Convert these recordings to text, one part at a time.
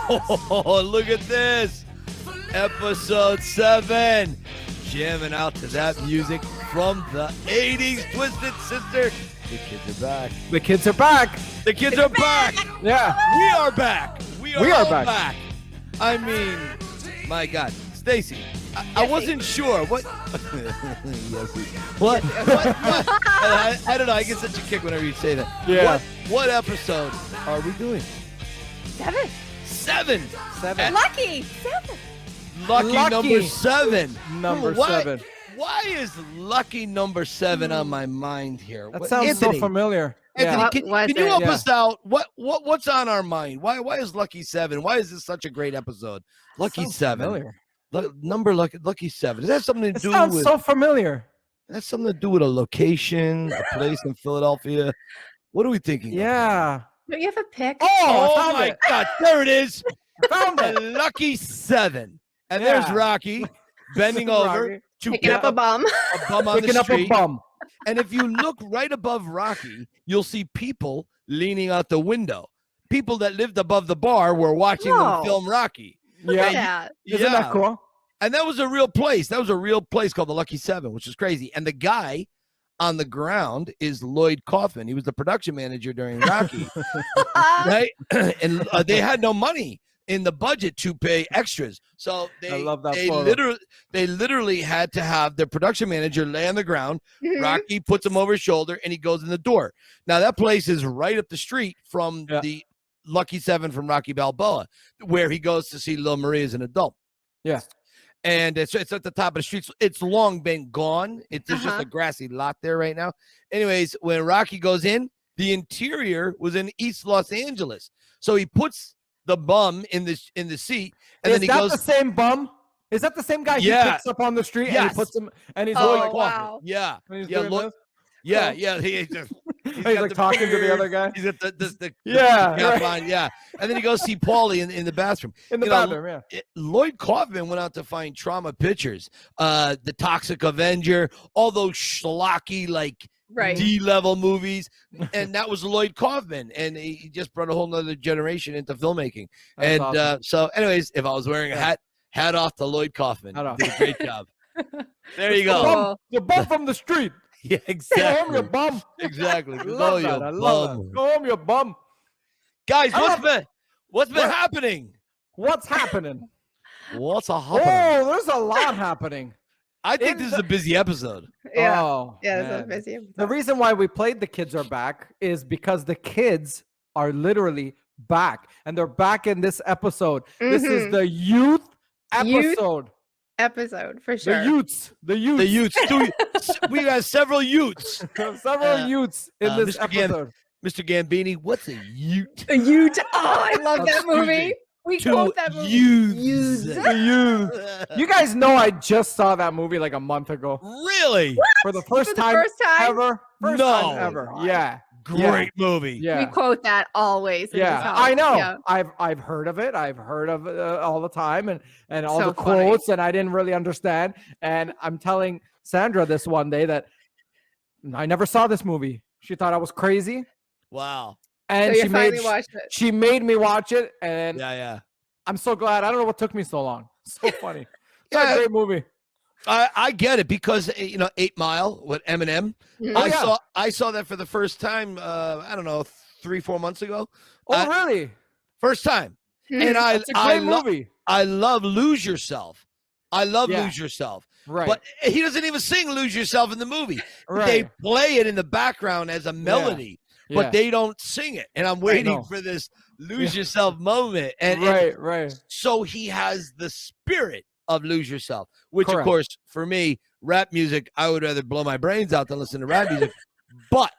Oh, look at this. Episode 7. Jamming out to that music from the 80s. Twisted Sister. The kids are back. The kids are back. The kids are back. Yeah. We are back. We are all back. I mean, my God. Stacy, I wasn't sure. What? What? I don't know. I get such a kick whenever you say that. Yeah. What episode are we doing? 7. 7. Lucky 7. Lucky number 7. Number Why, 7. Why is lucky number 7 on my mind here? That sounds Anthony, so familiar. Anthony, Yeah. can you help us out? What's on our mind? Why is Lucky 7? Why is this such a great episode? Lucky 7. Familiar. Lucky 7. Does that have something to It do sounds with? so familiar. That's something to do with a location, a place in Philadelphia. What are we thinking? Don't you have a pick? Oh found my it. God! There it is. Found A it. Lucky 7. And Yeah. there's Rocky bending over Rocky. to Picking pick up a bum. a bum on Picking the up street. a bum. And if you look right above Rocky, you'll see people leaning out the window. People that lived above the bar were watching them Whoa. film Rocky. Yeah. Isn't that cool? And that was a real place. That was a real place called the Lucky 7, which is crazy. And the guy on the ground is Lloyd Kaufman. He was the production manager during Rocky. Right? And they had no money in the budget to pay extras. So I love that photo. they literally had to have their production manager lay on the ground. Rocky puts him over his shoulder and he goes in the door. Now that place is right up the street from the Lucky 7 from Rocky Balboa, where he goes to see Lil Marie as an adult. Yeah. And it's at the top of the street. It's long been gone. There's just a grassy lot there right now. Anyways, when Rocky goes in, the interior was in East Los Angeles. So he puts the bum in the seat, and then he goes. Is that the same bum? Is that the same guy he picks up on the street and he puts him and he's like, wow. Yeah. And he's Yeah. doing this? Yeah. Cool. Yeah. He's like talking to the other guy. He's at the Yeah, cap right. on, yeah. And then he goes see Paulie in the bathroom. In the bathroom, yeah. Lloyd Kaufman went out to find trauma pictures, the Toxic Avenger, all those schlocky D-level movies, and that was Lloyd Kaufman, and he just brought a whole nother generation into filmmaking. That's and awesome. So, anyways, if I was wearing a hat off to Lloyd Kaufman. Hat off. Did a great job. There you go. The bum from the street. Yeah, Go home, exactly. you bum. Exactly. I Go, love you that. I love bum. that. Go home, you bum. Guys, I what's been happening? What's happening? What's a Oh, happening? there's a lot happening. I think this is a busy episode. Yeah. Oh, Yeah, man. it's busy. The reason why we played The Kids Are Back is because the kids are literally back. And they're back in this episode. This is the youth episode. Episode for sure. The youths. The youths. We got several youths. Several youths in this episode. Mr. Gambini, what's a ute? A Ute. Oh, I love that Excuse movie. me. We Two quote that movie. youths. The youth. You guys know I just saw that movie like a month ago. Really? For the first For the time first time? ever. First No. time ever. Yeah. Great movie. Yeah. We quote that always. in this Yeah, house. I know. Yeah. I've heard of it. I've heard of it all the time, and all So the funny. quotes, and I didn't really understand. And I'm telling Sandra this one day that I never saw this movie. She thought I was crazy, Wow. and So you finally watched it. she made me watch it, and Yeah. I'm so glad. I don't know what took me so long. So funny. It's Yeah. a great movie. I get it because 8 Mile with Eminem. Mhm. I saw that for the first time. I don't know, 3-4 months ago. Oh, really? First time. Mhm. And It's a great movie. I love Lose Yourself. I love Yeah. Lose Yourself. Right. But he doesn't even sing Lose Yourself in the movie. Right. They play it in the background as a melody, Yeah. but they don't sing it. And I'm waiting know. for this Lose Yourself moment. And right. so he has the spirit of Lose Yourself, which Correct. of course, for me, rap music, I would rather blow my brains out than listen to rap music. But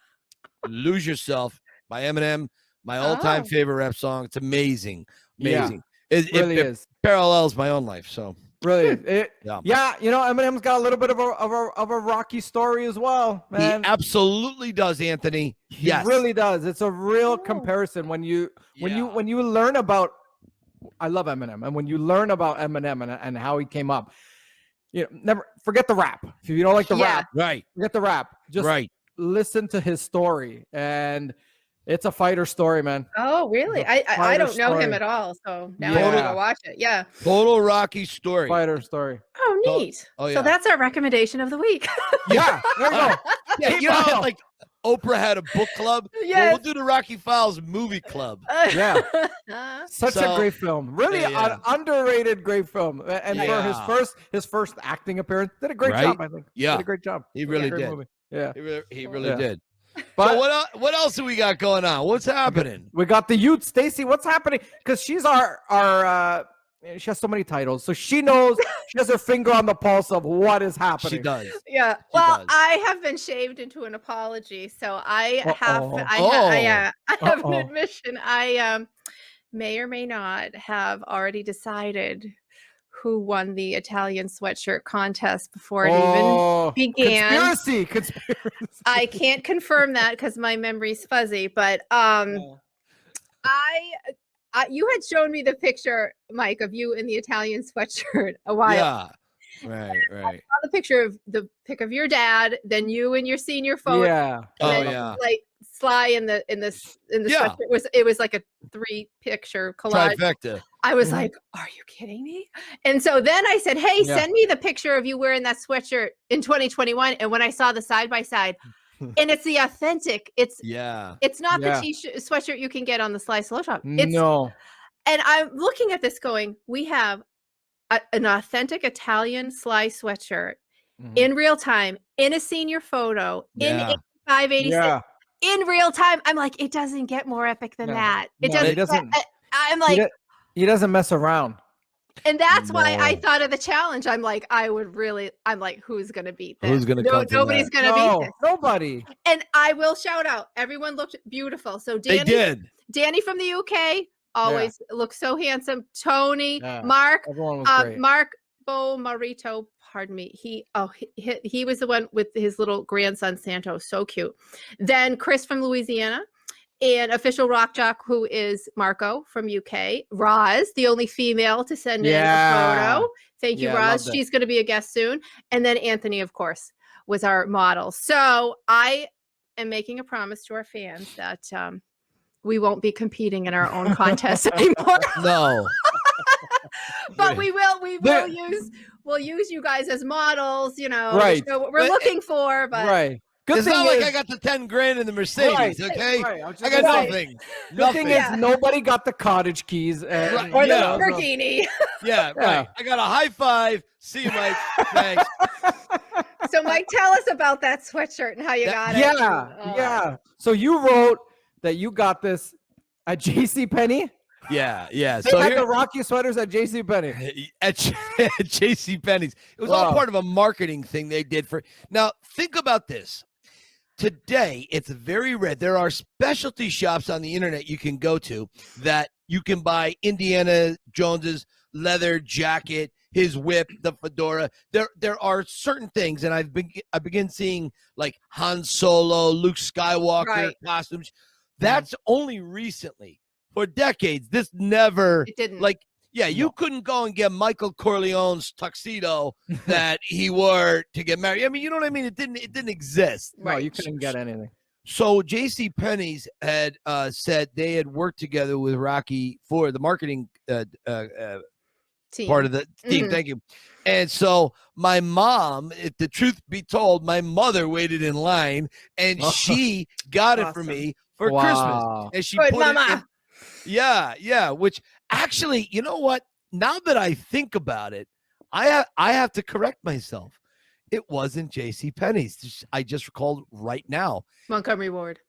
Lose Yourself by Eminem, my all-time favorite rap song. It's amazing. Amazing. It really is. Parallels my own life. So Really, Yeah. Eminem's got a little bit of a rocky story as well, man. he absolutely does, Anthony. He Yes. really does. It's a real comparison when you learn about. I love Eminem, and when you learn about Eminem and how he came up, never forget the rap. If you don't like the rap, Right. forget the rap. Just Right. listen to his story, and It's a fighter story, man. Oh, really? It's a I don't fighter know him story. at all, so now I Yeah. gotta go watch it. Yeah. Total Rocky story. Fighter story. Oh, So- neat. oh, yeah. So that's our recommendation of the week. Yeah, there you go. Yeah, Keep you know, going. like Oprah had a book club. Well, Yes. we'll do the Rocky Files movie club. Yeah. Such So- a great film. Really Yeah. an underrated great film. And Yeah. for his first acting appearance, did a great Right? job, I think. Yeah. Did a great job. He really Great did. movie. Yeah. He really Yeah. did. But So what else do we got going on? What's happening? we got the youth, Stacy. What's happening? Because she's our she has so many titles, so she knows. She has her finger on the pulse of what is happening. She does. Yeah. Well, does. I have been shaved into an apology, so I have Uh-oh. I have an Uh-oh. admission. I may or may not have already decided who won the Italian sweatshirt contest before it even began. Conspiracy. I can't confirm that because my memory's fuzzy, but you had shown me the picture, Mike, of you in the Italian sweatshirt a while. Yeah. Right. I saw the picture of the pic of your dad, then you in your senior photo. Yeah. And Oh, then, yeah. like Sly in the Yeah. sweatshirt it was like a 3-picture collage. Trifecta. I was Mhm. like, are you kidding me? And so then I said, hey, Yeah. send me the picture of you wearing that sweatshirt in 2021. And when I saw the side by side, and it's the authentic, it's not Yeah. the sweatshirt you can get on the Sly Slow Shop. It's, No. and I'm looking at this going, we have an authentic Italian Sly sweatshirt Mhm. in real time, in a senior photo, in Yeah. 85, 86, Yeah. in real time. I'm like, it doesn't get more epic than No. that. It No, it doesn't. doesn't. I'm like, He doesn't mess around. and that's why I No. thought of the challenge. I'm like, I'm like, who's going to beat this? Who's gonna come from Nobody's that? going to beat this. Nobody. And I will shout out, everyone looked beautiful. So They did. Danny from the UK always looks so handsome. Tony, Yeah. Mark, Everyone was great. Mark Marito, pardon me. He was the one with his little grandson Santo, so cute. Then Chris from Louisiana, and official rock jock who is Marco from UK. Roz, the only female to send in a photo. Thank you, Yeah, I Roz. loved it. She's going to be a guest soon. And then Anthony, of course, was our model. So I am making a promise to our fans that we won't be competing in our own contests anymore. No. But we'll use you guys as models, to Right. show what we're looking for. But Right. Good It's thing not like is, I got the 10 grand in the Mercedes, Right, okay? right, I was I just got gonna say, nothing. Good Nothing. thing Yeah. is nobody got the cottage keys. Right, or the yeah. Lamborghini. Yeah, right. I got a high five. See you, Mike. Thanks. So Mike, tell us about that sweatshirt and how you got it. Yeah. So you wrote that you got this at JCPenney? Yeah. They So had here, the Rocky sweaters at JCPenney. at JCPenney's, it was all part of a marketing thing they did for. Now, think about this. Today, it's very rare. There are specialty shops on the internet you can go to that you can buy Indiana Jones's leather jacket, his whip, the fedora. There are certain things, and I begin seeing like Han Solo, Luke Skywalker costumes. That's only recently. For decades, this never It didn't. you couldn't go and get Michael Corleone's tuxedo that he wore to get married. I mean, you know what I mean? It didn't exist. No, you couldn't get anything. So JCPenney's had said they had worked together with Rocky for the marketing Team. part of the team. Mhm. Thank you. And so my mom, if the truth be told, my mother waited in line and she got it for Awesome. me for Christmas. Wow. And she Good put mama. it in, yeah, which actually, you know what? Now that I think about it, I have to correct myself. It wasn't JCPenney's. I just recalled right now. Montgomery Ward.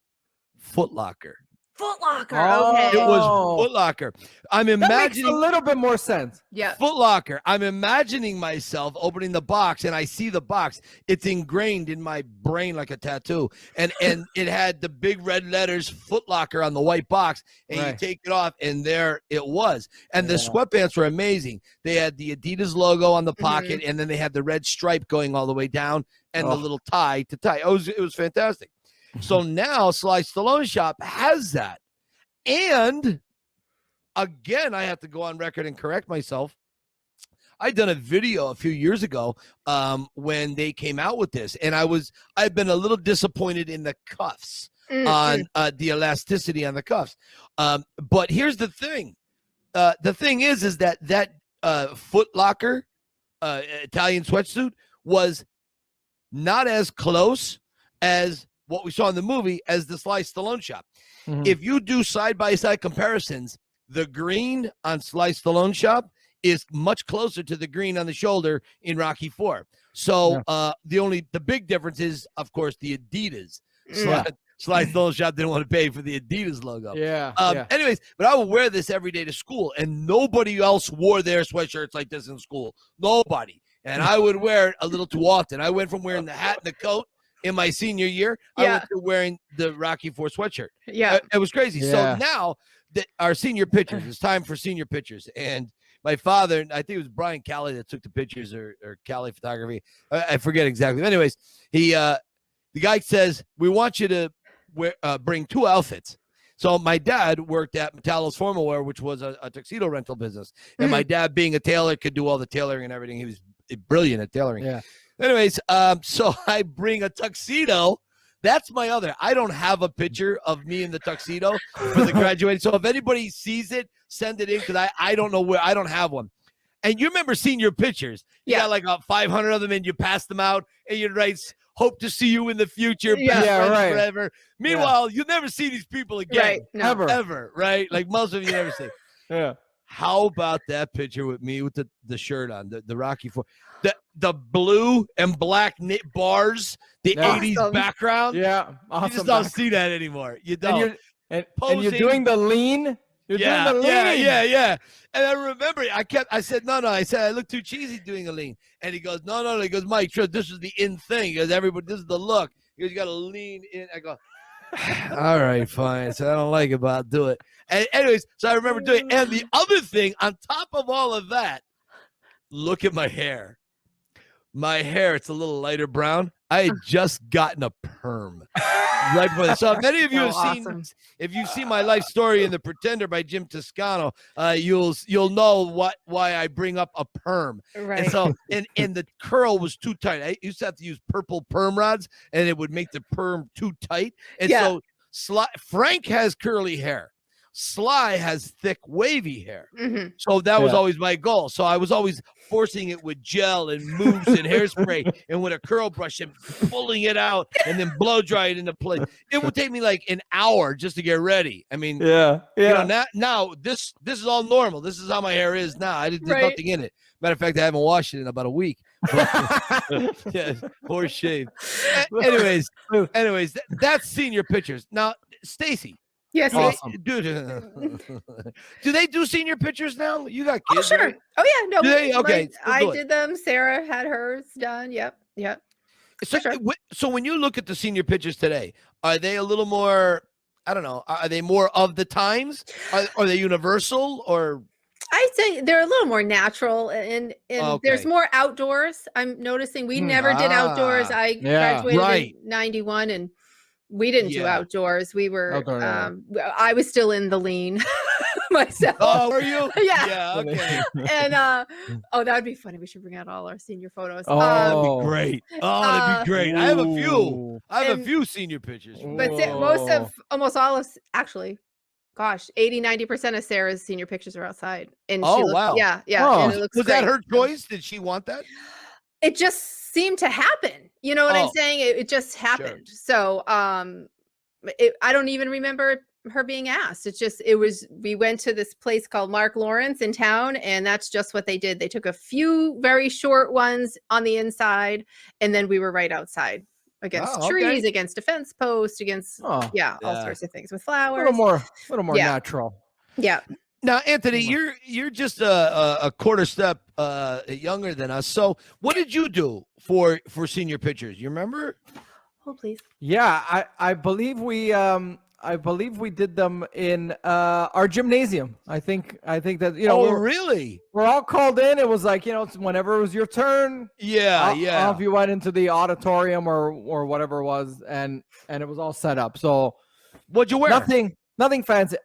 Foot Locker. Foot Locker. Oh. Okay. It was Foot Locker. I'm That makes a imagining little bit more sense. Yeah. Foot Locker. I'm imagining myself opening the box and I see the box. It's ingrained in my brain like a tattoo. And it had the big red letters Foot Locker on the white box. And you Right. take it off and there it was. And the Yeah. sweatpants were amazing. They had the Adidas logo on the pocket and then they had the red stripe going all the way down and the Oh. little tie to tie. It was fantastic. So now Sly Stallone Shop has that. And again, I have to go on record and correct myself. I'd done a video a few years ago when they came out with this, and I've been a little disappointed in the cuffs on the elasticity on the cuffs. But here's the thing. The thing is that Foot Locker Italian sweatsuit was not as close as what we saw in the movie as the Sly Stallone shop. If you do side-by-side comparisons, the green on Sly Stallone shop is much closer to the green on the shoulder in Rocky IV. So the big difference is, of course, the Adidas. Sly Stallone shop didn't want to pay for the Adidas logo. Anyways, but I would wear this every day to school, and nobody else wore their sweatshirts like this in school. Nobody. And I would wear it a little too often. I went from wearing the hat and the coat in my senior year, I went to wearing the Rocky IV sweatshirt. It was crazy. So now that our senior pictures, it's time for senior pictures. And my father, I think it was Brian Cali that took the pictures, or Cali Photography. I forget exactly. But anyways, the guy says, we want you to bring 2 outfits. So my dad worked at Metallo's Formal Wear, which was a tuxedo rental business. And my dad, being a tailor, could do all the tailoring and everything. He was brilliant at tailoring. Anyways, so I bring a tuxedo. That's my other. I don't have a picture of me in the tuxedo for the graduating. So if anybody sees it, send it in, because I don't know where. I don't have one. And you remember seeing your pictures. You got like 500 of them, and you pass them out, and you write, hope to see you in the future, best friends forever. Meanwhile, you'll never see these people again. Ever, right? Like most of you never see. How about that picture with me with the shirt on, the Rocky IV, the blue and black knit bars, the 80s background? Awesome. You just don't see that anymore. You don't. And you're doing the lean. You're doing the lean. And I remember I said, no. I said, I look too cheesy doing a lean. And he goes, no. He goes, Mike, sure, this is the in thing. He goes, everybody, this is the look. He goes, you got to lean in. I go, all right, fine. So I don't like it, but I'll do it. And anyways, so I remember doing it. And the other thing, on top of all of that, look at my hair. My hair, it's a little lighter brown. I had just gotten a perm right before this. So if any of you have seen, if you've seen my life story in The Pretender by Jim Toscano, you'll know why I bring up a perm. And so and the curl was too tight. I used to have to use purple perm rods, and it would make the perm too tight. And so Frank has curly hair. Sly has thick, wavy hair. So that was always my goal. So I was always forcing it with gel and mousse and hairspray and with a curl brush and pulling it out and then blow dry it into place. It would take me like an hour just to get ready. I mean, you know, now this is all normal. This is how my hair is now. There's nothing in it. Matter of fact, I haven't washed it in about a week. Poor shave. Anyways, that's senior pictures. Now, Stacy. Yes, awesome. Dude, do they do senior pictures now? You got kids? Oh, sure. Right? Oh, yeah. No, okay. I did them. Sarah had hers done. Yep. So when you look at the senior pictures today, are they a little more, I don't know, are they more of the times? Are they universal, or? I'd say they're a little more natural, and there's more outdoors. I'm noticing we never did outdoors. I graduated in 91, and we didn't do outdoors. We were, I was still in the lean myself. Oh, were you? Yeah. Okay. And, that would be funny. We should bring out all our senior photos. Oh, that'd be great. Oh, that'd be great. I have a few. I have a few senior pictures. But almost all of, actually, gosh, 80-90% of Sarah's senior pictures are outside. And wow. Yeah. Oh. And it looks was that her choice? Did she want that? It just seemed to happen. You know what I'm saying? It just happened. Sure. So I don't even remember her being asked. We went to this place called Mark Lawrence in town, and that's just what they did. They took a few very short ones on the inside, and then we were right outside against trees, against a fence post, against all sorts of things with flowers. A little more natural. Yeah. Now, Anthony, you're just a quarter step younger than us. So, what did you do for senior pictures? You remember? Oh, please. Yeah, I believe we did them in our gymnasium. I think that really? We're all called in. It was like, whenever it was your turn. If you went into the auditorium or whatever it was, and it was all set up. So, what'd you wear? Nothing fancy.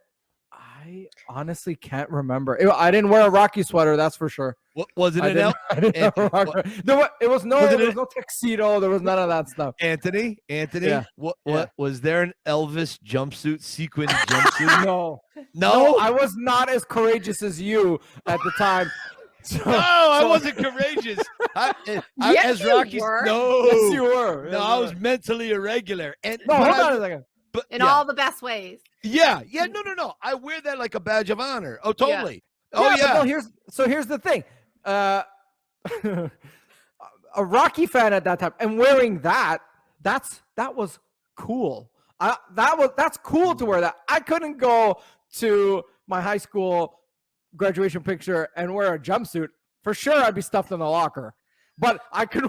I honestly can't remember. I didn't wear a Rocky sweater, that's for sure. Was it I an didn't, elf? I didn't have a rocker. There was no tuxedo. There was none of that stuff. Anthony, Yeah. what was there an Elvis jumpsuit, sequin jumpsuit? No, I was not as courageous as you at the time. I wasn't courageous. Yes, as you Rocky's, were. no, Yes, you were. no, I was mentally irregular. And No, but hold on a second. But In all the best ways. yeah, no. I wear that like a badge of honor. Oh, totally. Oh, yeah. But no, here's the thing. A Rocky fan at that time, and wearing that was cool. That's cool to wear that. I couldn't go to my high school graduation picture and wear a jumpsuit. For sure, I'd be stuffed in the locker. But I could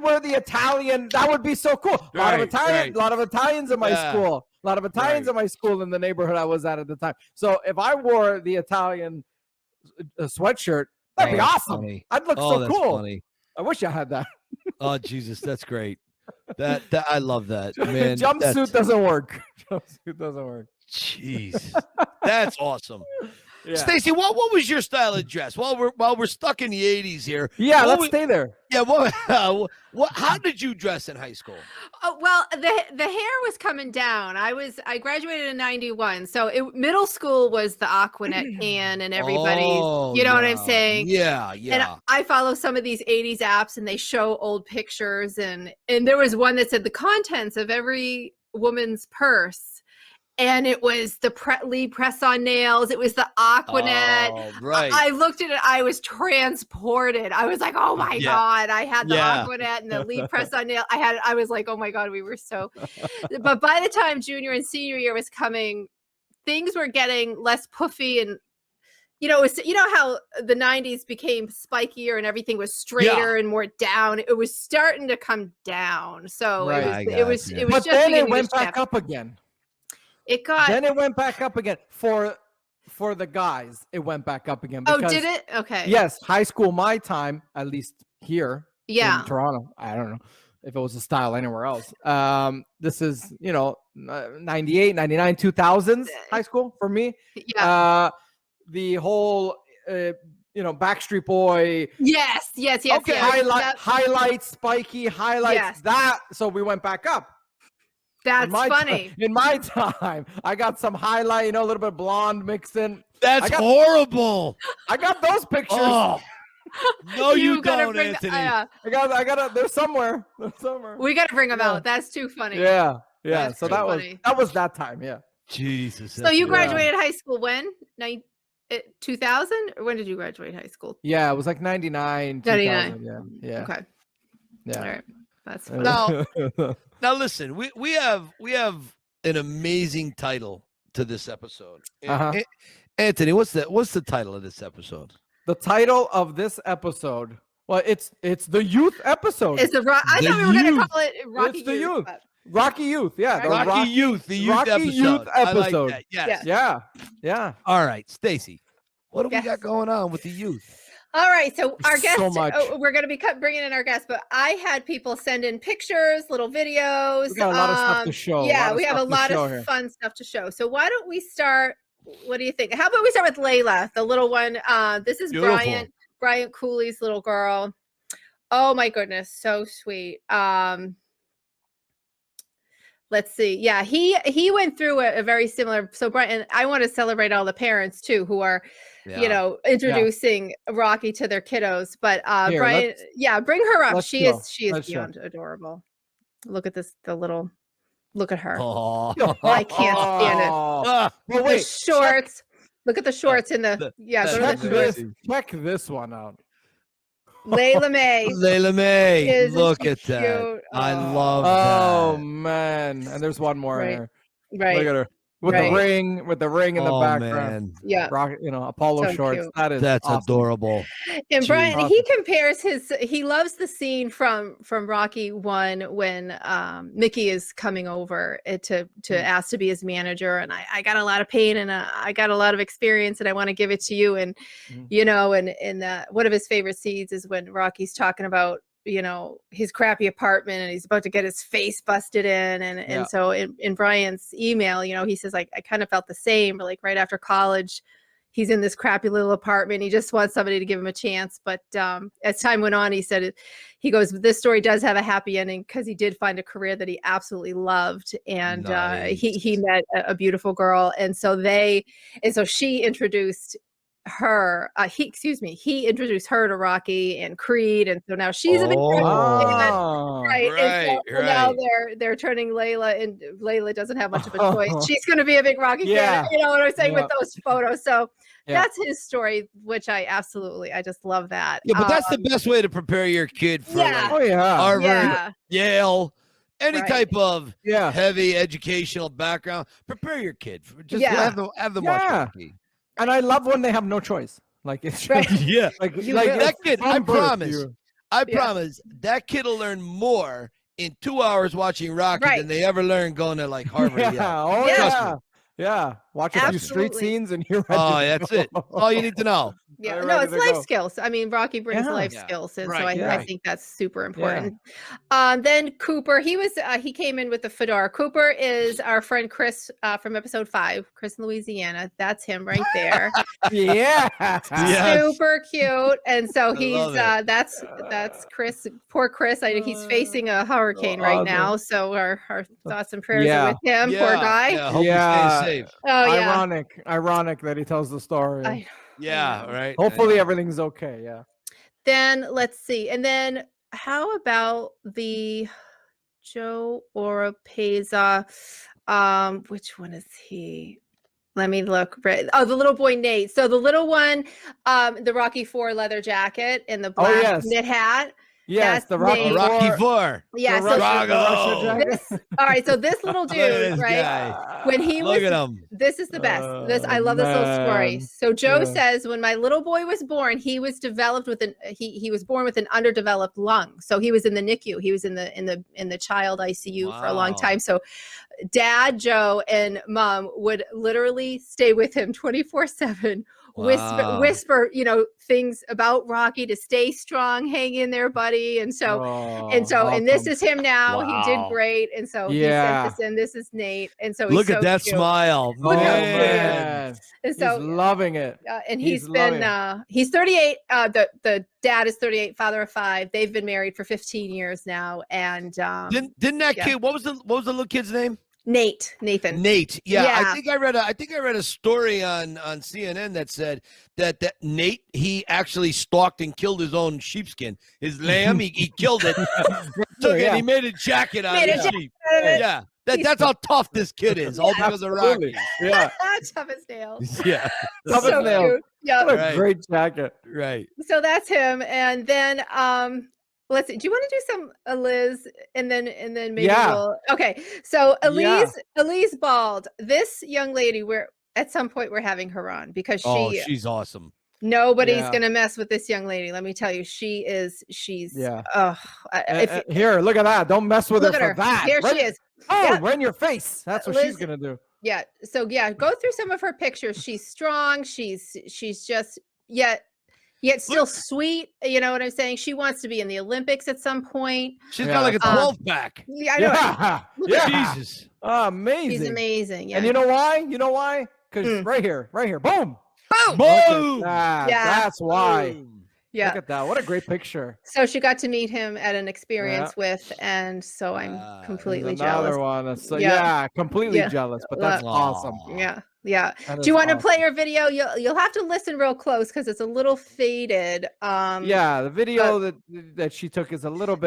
wear the Italian. That would be so cool. A lot of Italians in my school. A lot of Italians in my school in the neighborhood I was at the time. So if I wore the Italian sweatshirt, that'd be awesome. Funny. I'd look so cool. Funny. I wish I had that. Oh, Jesus, that's great. That I love that, man. Jumpsuit doesn't work. Jumpsuit doesn't work. Jeez, that's awesome. Yeah. Stacy, what was your style of dress? While we're stuck in the 80s here. Yeah, let's stay there. Yeah, how did you dress in high school? Oh, well, the hair was coming down. I graduated in 91. So middle school was the Aquanet can and everybody's, you know what I'm saying? Yeah. And I follow some of these 80s apps and they show old pictures and there was one that said the contents of every woman's purse. And it was the Lee press-on nails. It was the Aquanet. Oh, right. I looked at it. I was transported. I was like, "Oh my god!" I had the Aquanet and the Lee press-on nail. I was like, "Oh my god!" We were so. But by the time junior and senior year was coming, things were getting less puffy and. You know how the 90s became spikier and everything was straighter and more down. It was starting to come down. So it was but just then it went back up again. Then it went back up again for the guys. It went back up again. Because, did it? Okay. Yes, high school, my time, at least here in Toronto. I don't know if it was a style anywhere else. This is 98, 99, 2000s high school for me. Yeah. The whole Backstreet Boy. Yes. Okay. Highlights, spiky highlights. Yes. So we went back up. That's funny. In my time, I got some highlight, a little bit of blonde mixed in. That's horrible. I got those pictures. Oh. No, you don't, Anthony. I got. They're somewhere. We got to bring them out. That's too funny. Yeah. That's so that was that time. Yeah. Jesus. So you graduated high school when? 2000? Or when did you graduate high school? Yeah, it was like 99. 99. Yeah. Okay. Yeah. All right. That's funny. Now listen, we have an amazing title to this episode. Anthony, what's the title of this episode? The title of this episode. Well, it's the youth episode. It's I thought we were going to call it Rocky It's the Youth. Rocky Youth, yeah. Rocky Youth, the youth episode. I like that. Yes. Yeah. All right, Stacy, what do we got going on with the youth? All right, so our guest, we're going to be bringing in our guest, but I had people send in pictures, little videos. We got a lot of stuff to show. Yeah, we have a lot of fun stuff to show. So why don't we start? What do you think? How about we start with Layla, the little one? This is Beautiful. Brian Cooley's little girl. Oh my goodness, so sweet. Let's see. Yeah, he went through a very similar. So Brian, I want to celebrate all the parents too who are, introducing Rocky to their kiddos. But Here, Brian, bring her up. She is Let's beyond adorable. Look at this. Look at her. Oh. I can't stand it. Well, The shorts. Look at the shorts in the. Check this one out. Layla May. Layla May. Isn't Look she at that. cute? I Oh. love Oh that. man, and there's one more Right. here. Right. Look at her with the ring, in the background. Man. Yeah. Apollo So shorts. cute. That's awesome. Adorable. And Brian, Jeez. he compares he loves the scene from Rocky 1 when Mickey is coming over to ask to be his manager. And I got a lot of pain and I got a lot of experience and I want to give it to you. And, and one of his favorite scenes is when Rocky's talking about, his crappy apartment and he's about to get his face busted in. And so in Brian's email, he says, I kind of felt the same, but like right after college, he's in this crappy little apartment. He just wants somebody to give him a chance. But as time went on, he said, he goes, this story does have a happy ending because he did find a career that he absolutely loved. And he met a beautiful girl. And so she introduced her, he introduced her to Rocky and Creed. And so now she's a big right. And now they're turning Layla, and Layla doesn't have much of a choice. She's going to be a big Rocky fan. You know what I'm saying with those photos. So that's his story, which I just love that. Yeah, but that's the best way to prepare your kid for Harvard, Yale, any type of heavy educational background. Prepare your kid for have them watch Rocky. And I love when they have no choice. Like it's like that kid. I promise that kid will learn more in 2 hours watching Rocky than they ever learned going to like Harvard. Watch a few street scenes and you're ready. That's it. All you need to know. Yeah, no, it's life skills. I mean, Rocky brings life skills, and so I think that's super important. Then Cooper, he came in with the fedora. Cooper is our friend Chris from episode 5, Chris in Louisiana. That's him right there. Super cute. And so he's that's Chris. Poor Chris. I think he's facing a hurricane right now. So our thoughts and prayers are with him. Poor guy. Hope he stays safe. Oh yeah. Ironic that he tells the story. Right. Hopefully everything's okay. Yeah. Then let's see. And then how about the Joe Oropeza? Which one is he? Let me look. Oh, the little boy Nate. So the little one, the Rocky IV leather jacket and the black knit hat. Yes, the Rocky IV. Yeah, all right, so this little dude, right? When he look at him. This is the best. I love this little story. So Joe says when my little boy was born, he was developed with he was born with an underdeveloped lung. So he was in the NICU. He was in the child ICU for a long time. So Dad, Joe, and Mom would literally stay with him 24/7. Whisper, things about Rocky to stay strong, hang in there, buddy. And this is him now. He did great. And so he sent this in. This is Nate. And so look at that smile. Man. And so he's loving it. And he's 38. The dad is 38, father of 5. They've been married for 15 years now. And didn't that kid, what was the little kid's name? Nathan. Yeah. I think I read a story on CNN that said that Nate, he actually stalked and killed his own sheepskin, his lamb. He killed it, took it, and he made a jacket out of the sheep. Yeah. That's how tough this kid is, all because of Rocky. Yeah. Tough as nails. Yeah. Tough as nails. Yeah. What a great jacket. Right. So that's him. And then let's see. Do you want to do some Liz and then maybe we'll okay. So Elise Bald, this young lady, at some point we're having her on because she's awesome. Nobody's gonna mess with this young lady. Let me tell you, she's here, look at that. Don't mess with her for that. Here she is. Right in your face. That's what she's gonna do. Yeah. So go through some of her pictures. She's strong. She's just yet still sweet. You know what I'm saying? She wants to be in the Olympics at some point. She's got like a 12-pack. Yeah, I know. Jesus. Amazing. She's amazing. Yeah. And you know why? Because right here. Boom. Boom. That's why. Boom. Yeah. Look at that. What a great picture. So she got to meet him at an experience with, and so I'm completely jealous. Another one. Completely jealous, but that's awesome. Yeah. Yeah. Do you want to play her video? You'll have to listen real close because it's a little faded. The video that she took is a little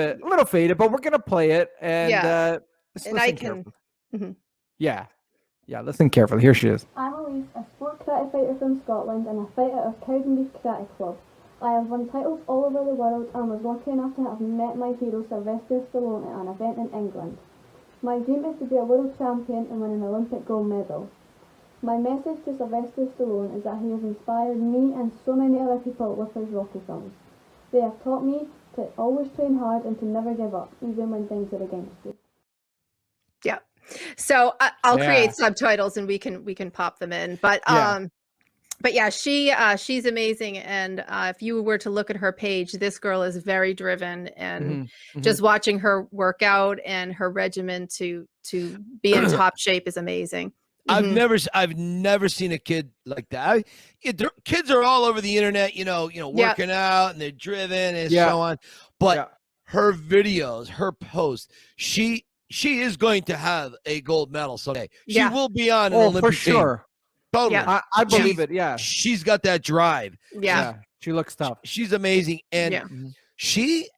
faded, but we're gonna play it and I can. Mm-hmm. Yeah, listen carefully. Here she is. I'm Elise, a sport karate fighter from Scotland and a fighter of Cowdenbeath Karate Club. I have won titles all over the world and was lucky enough to have met my hero Sylvester Stallone at an event in England. My dream is to be a world champion and win an Olympic gold medal. My message to Sylvester Stallone is that he has inspired me and so many other people with his Rocky films. They have taught me to always train hard and to never give up, even when things are against you. Yeah. So I'll create subtitles and we can pop them in. But she's amazing. And if you were to look at her page, this girl is very driven, and just watching her work out and her regimen to be in top shape is amazing. I've never seen a kid like that. Kids are all over the internet, working out and they're driven and so on. But her videos, her posts, she is going to have a gold medal someday. She will be on an Olympic for sure. team. Totally. Yeah. I believe it. Yeah. She's got that drive. Yeah. She looks tough. She's amazing. And she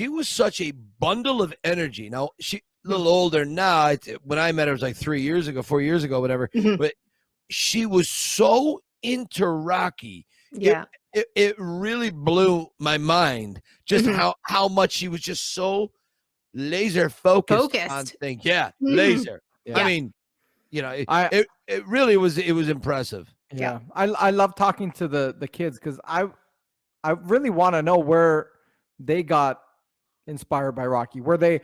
was such a bundle of energy. Now, she a little older now. When I met her, it was like 4 years ago, whatever. But she was so into Rocky. Yeah. It really blew my mind just how much she was just so laser focused on things. Yeah, laser. Yeah. I mean, it really was impressive. Yeah. I love talking to the kids because I really want to know where they got inspired by Rocky, where they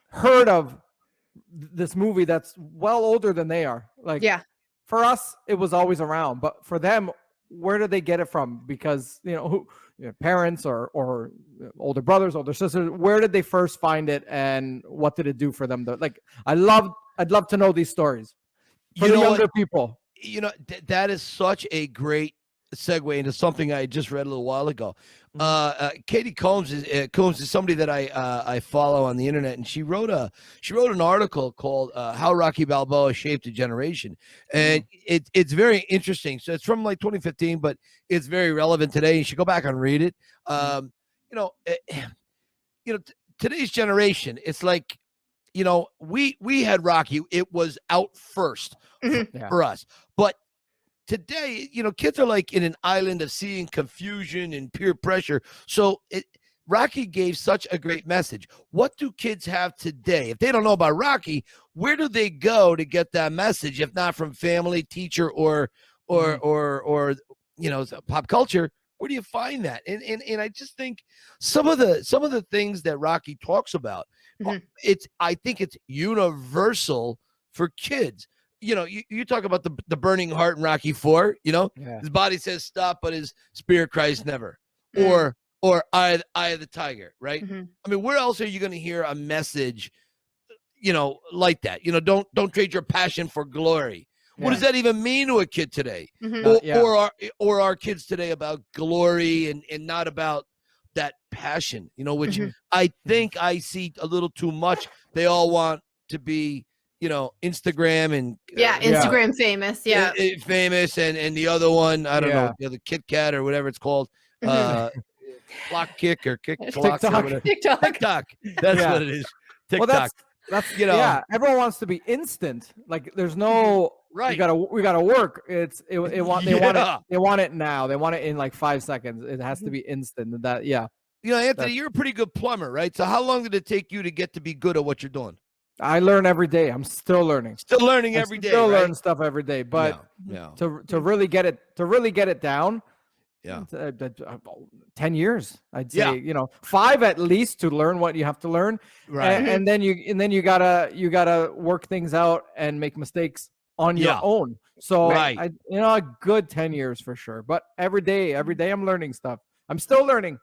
heard of this movie that's well older than they are. Like, for us, it was always around, but for them, where did they get it from? Because parents or older brothers, older sisters, where did they first find it, and what did it do for them? I'd love to know these stories for the younger people. That is such a great segue into something I just read a little while ago. Katie Combs is somebody that I follow on the internet, and she wrote an article called "How Rocky Balboa Shaped a Generation," and it's very interesting. So it's from like 2015, but it's very relevant today. You should go back and read it. Today's generation, it's like, we had Rocky. It was out first for us, but today, kids are like in an island of seeing confusion and peer pressure. So Rocky gave such a great message. What do kids have today? If they don't know about Rocky, where do they go to get that message? If not from family, teacher, or pop culture, where do you find that? And I just think some of the things that Rocky talks about, I think it's universal for kids. You talk about the burning heart in Rocky IV, his body says stop, but his spirit cries never. Or Eye of the Tiger, right? I mean, where else are you going to hear a message, like that? Don't trade your passion for glory. What does that even mean to a kid today? Or are kids today about glory and not about that passion, which I think I see a little too much. They all want to be, Instagram and Instagram famous, famous, and the other one, I don't know, the Kit Kat or whatever it's called, clock kick or kick clock or whatever. TikTok. That's what it is. TikTok. Well, that's everyone wants to be instant. Like, there's no we gotta work. They want it now. They want it in like 5 seconds. It has to be instant. Anthony, you're a pretty good plumber, right? So how long did it take you to get to be good at what you're doing? I learn every day. I'm still learning. Every day. Still learn stuff every day. But to really get it down, 10 years, I'd say. 5 at least to learn what you have to learn, right? And then you gotta work things out and make mistakes on your own. So a good 10 years for sure. But every day I'm learning stuff. I'm still learning.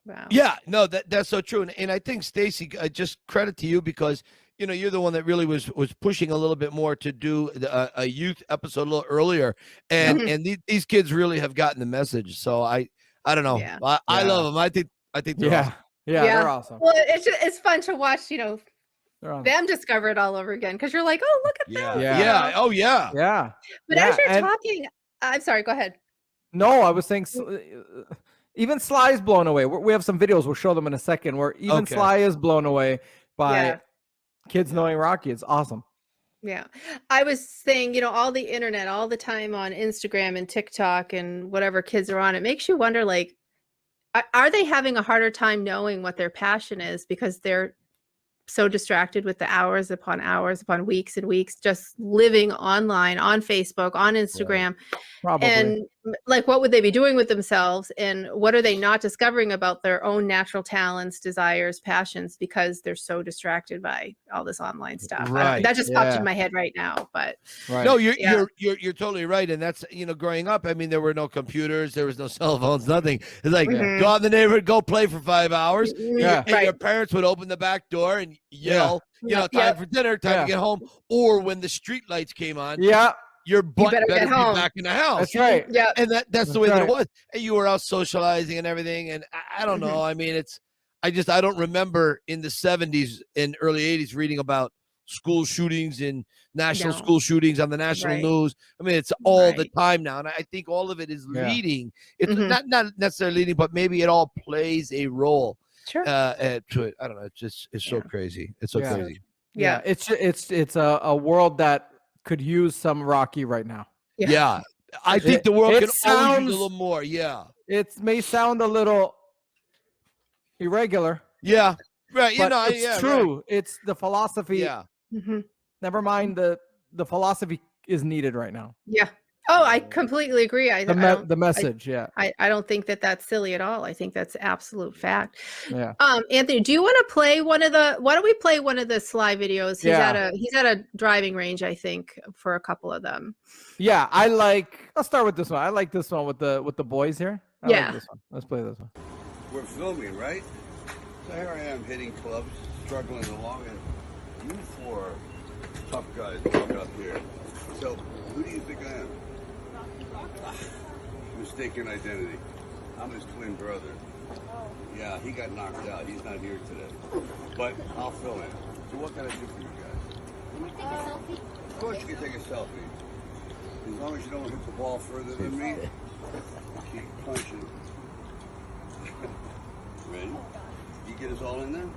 Wow. Yeah, no, that's so true. And I think, Stacy, just credit to you because you're the one that really was pushing a little bit more to do a youth episode a little earlier, and these kids really have gotten the message. So I don't know, I love them. I think they're awesome. They're awesome. Well, it's fun to watch, them discover it all over again because you're like, oh, look at them. Yeah. But as you're talking, I'm sorry. Go ahead. No, I was saying. Even Sly is blown away. We have some videos. We'll show them in a second where even Sly is blown away by kids knowing Rocky. It's awesome. Yeah. I was saying, all the internet, all the time on Instagram and TikTok and whatever kids are on, it makes you wonder, like, are they having a harder time knowing what their passion is because they're so distracted with the hours upon weeks and weeks just living online on Facebook, on Instagram. Probably. And like what would they be doing with themselves, and what are they not discovering about their own natural talents, desires, passions, because they're so distracted by all this online stuff. Right. That just popped Yeah. in my head right now, but No, you're Yeah. you're totally right, and that's growing up. I mean, there were no computers, there was no cell phones, nothing. It's like Mhm. go out in the neighborhood, go play for 5 hours. Yeah. And your parents would open the back door and yell, Yeah. time for dinner, time Yeah. to get home. Or when the street lights came on, Yeah, your butt better better get be home. back in the house. that's right. Yeah. And that's the That's way that it right. was. And you were out socializing and everything. And I don't know. I mean, I don't remember in the 70s and early 80s reading about school shootings and national No. school shootings on the national Right. news. I mean, it's all the Right. time now. And I think all of it is Yeah. leading. It's Mhm. not necessarily leading, but maybe it all plays a role Sure. to it. I don't know. It's so Yeah. crazy. It's so Yeah. crazy. Yeah. It's a world that could use some Rocky right now. Yeah. I think the world it can always sounds- use a little more. Yeah. It may sound a little irregular, Yeah. Right. but it's yeah, true. It's the philosophy. Right. Yeah. Mhm. Never mind the philosophy is needed right now. Yeah. Oh, I completely agree. The message, yeah. I don't think that that's silly at all. I think that's absolute fact. Yeah. Anthony, do you want to play why don't we play one of the Sly videos? He's at a driving range, I think, for a couple of them. Yeah, I'll start with this one. I like this one with the boys here. I like this one. Let's play this one. We're filming, right? So here I am hitting clubs, struggling along, and you four tough guys walk up here. So, who do you think I am? Mistaken identity. I'm his twin brother. Yeah, he got knocked out. He's not here today. But I'll fill in. So what can I do for you guys? Of course you can take a selfie. As long as you don't hit the ball further than me, keep punching. Ready? You get us all in there?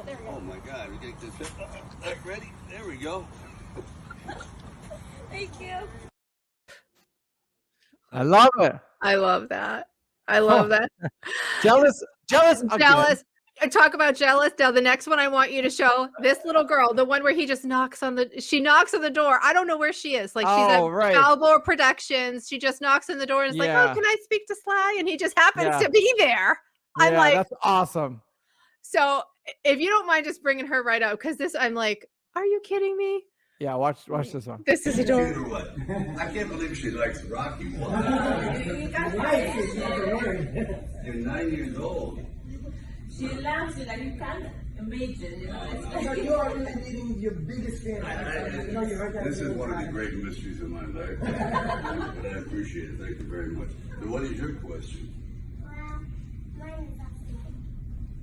There we go. Oh my God, we get this. Ready? There we go. Thank you. I love it. I love that. I love that. Jealous again. Jealous. Talk about jealous. Now the next one I want you to show this little girl, the one where he just knocks on the door. I don't know where she is. Like she's at right. Balboa Productions. She just knocks on the door and is like, Yeah. "Oh, can I speak to Sly?" And he just happens Yeah. to be there. I'm Yeah, like, that's awesome. so if you don't mind just bringing her right out, because this, I'm like, are you kidding me? Yeah, watch this one. This is adorable. What? I can't believe she likes Rocky. What? You're 9 years old. She loves you like you can't imagine, you know. It's You are really your biggest fan. I know you heard that. This is one of the great mysteries of my life. But I appreciate it. Thank you very much. So what is your question? Well, mine is actually,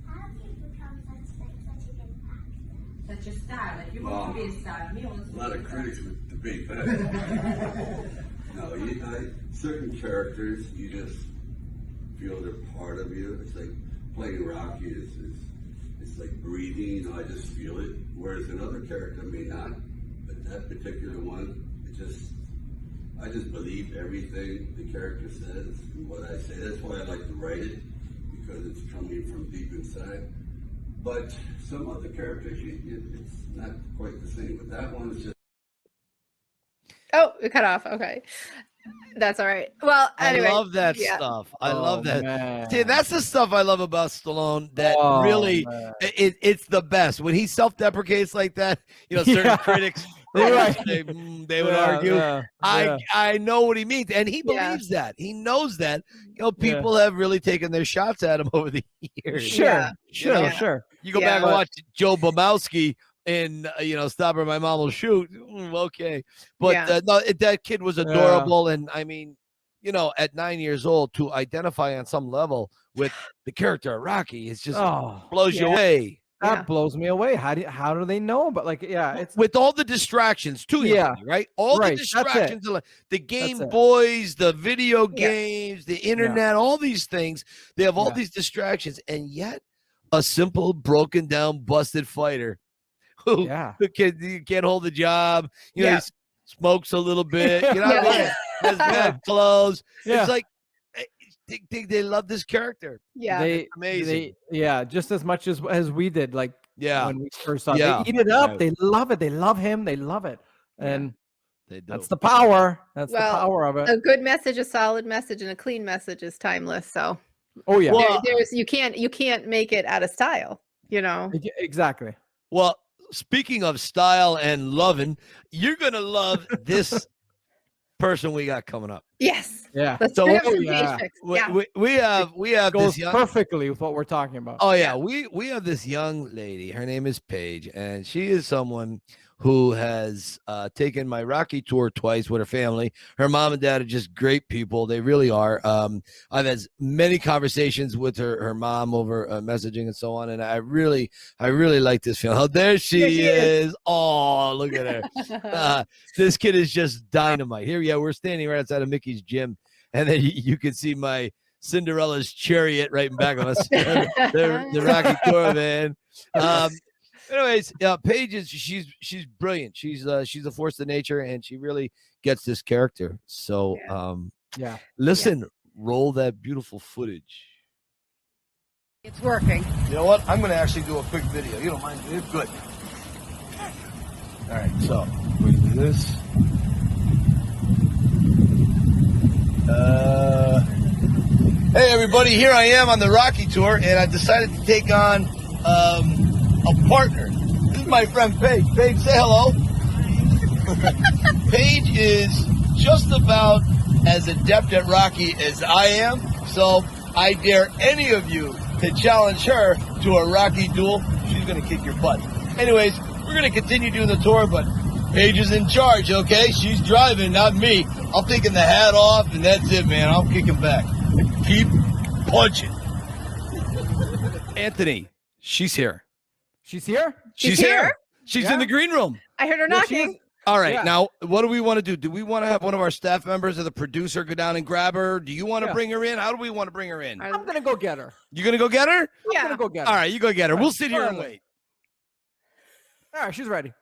how did you become such a good actor? such a star, like you want to be a star. Me also. A lot of critics would debate that. No, certain characters, you just feel they're part of you. It's like playing Rocky it's like breathing, I just feel it. Whereas another character may not, but that particular one, I just believe everything the character says and what I say. That's why I like to write it, because it's coming from deep inside. But some other characters, it's not quite the same. But that one is just. Oh, it cut off. Okay. That's all right. Well, anyway. I love that yeah. stuff. I love that. Man. See, that's the stuff I love about Stallone. That Oh, really, man. it's the best when he self-deprecates like that. Certain Yeah. critics Right. they would argue. Yeah. I know what he means, and he Yeah. believes that. He knows that. People have really taken their shots at him over the years. Sure, Yeah. sure, Yeah. sure. You go Yeah. back and watch Joe Bumowski and Stop or My Mom Will Shoot. Okay, but Yeah. no, that kid was adorable, and I mean, at 9 years old to identify on some level with the character of Rocky is just blows you Yeah. away. That Yeah. blows me away. How do they know? But it's With all the distractions too, Yeah. Anthony, right? All Right, the that's it. distractions, the Game it. Boys, the video Yeah. games, the internet, all these things. They have all Yeah. these distractions, and yet a simple, broken down, busted fighter who yeah. can't hold a job. Yeah. He smokes a little bit. What I Yeah. mean? Has bad clothes. Yeah. It's like they love this character. Yeah. They Amazing. just as much as we did. Yeah. when we first saw it. Yeah. They eat it up. Yeah. They love it. They love him. They love it. And They do. That's the power. That's the Well, power of it. A good message, a solid message, and a clean message is timeless. So Oh yeah. Well, there's you can't make it out of style. You know. Exactly. Well, speaking of style and loving, you're gonna love this person we got coming up. Yes. Yeah. Let's So bring up oh, some yeah. page pics. We, Yeah. we have Goes this young. perfectly with what we're talking about. Oh yeah, we have this young lady. Her name is Paige, and she is someone who has taken my Rocky tour twice with her family. Her mom and dad are just great people. They really are. I've had many conversations with her mom over messaging and so on, and I really like this film. Oh, there she is. Oh, look at her. This kid is just dynamite. Here, yeah, we're standing right outside of Mickey's gym, and then you can see my Cinderella's chariot right in back of us. the Rocky tour, man. Anyways, Paige is she's brilliant. She's a force of nature, and she really gets this character. So Yeah. listen, roll that beautiful footage. It's working. You know what? I'm gonna actually do a quick video. You don't mind? It's good. All right, so we do this. Hey everybody, here I am on the Rocky tour, and I decided to take on a partner. This is my friend Paige. Paige, say hello. Paige is just about as adept at Rocky as I am, so I dare any of you to challenge her to a Rocky duel. She's gonna kick your butt. Anyways, we're gonna continue doing the tour, but Paige is in charge, okay? She's driving, not me. I'm taking the hat off, and that's it, man. I'm kicking back. Keep punching. Anthony, she's here. She's here? She's here? here. She's in the green room. I heard her Yeah, she knocking. is. All right, Yeah. now what do we want to do? Do we want to have one of our staff members or the producer go down and grab her? Do you want to Yeah. bring her in? How do we want to bring her in? I'm gonna go get her. You gonna go get her? I'm gonna go get her. All right, you go get her. We'll sit here and Alright. wait. All right, she's ready.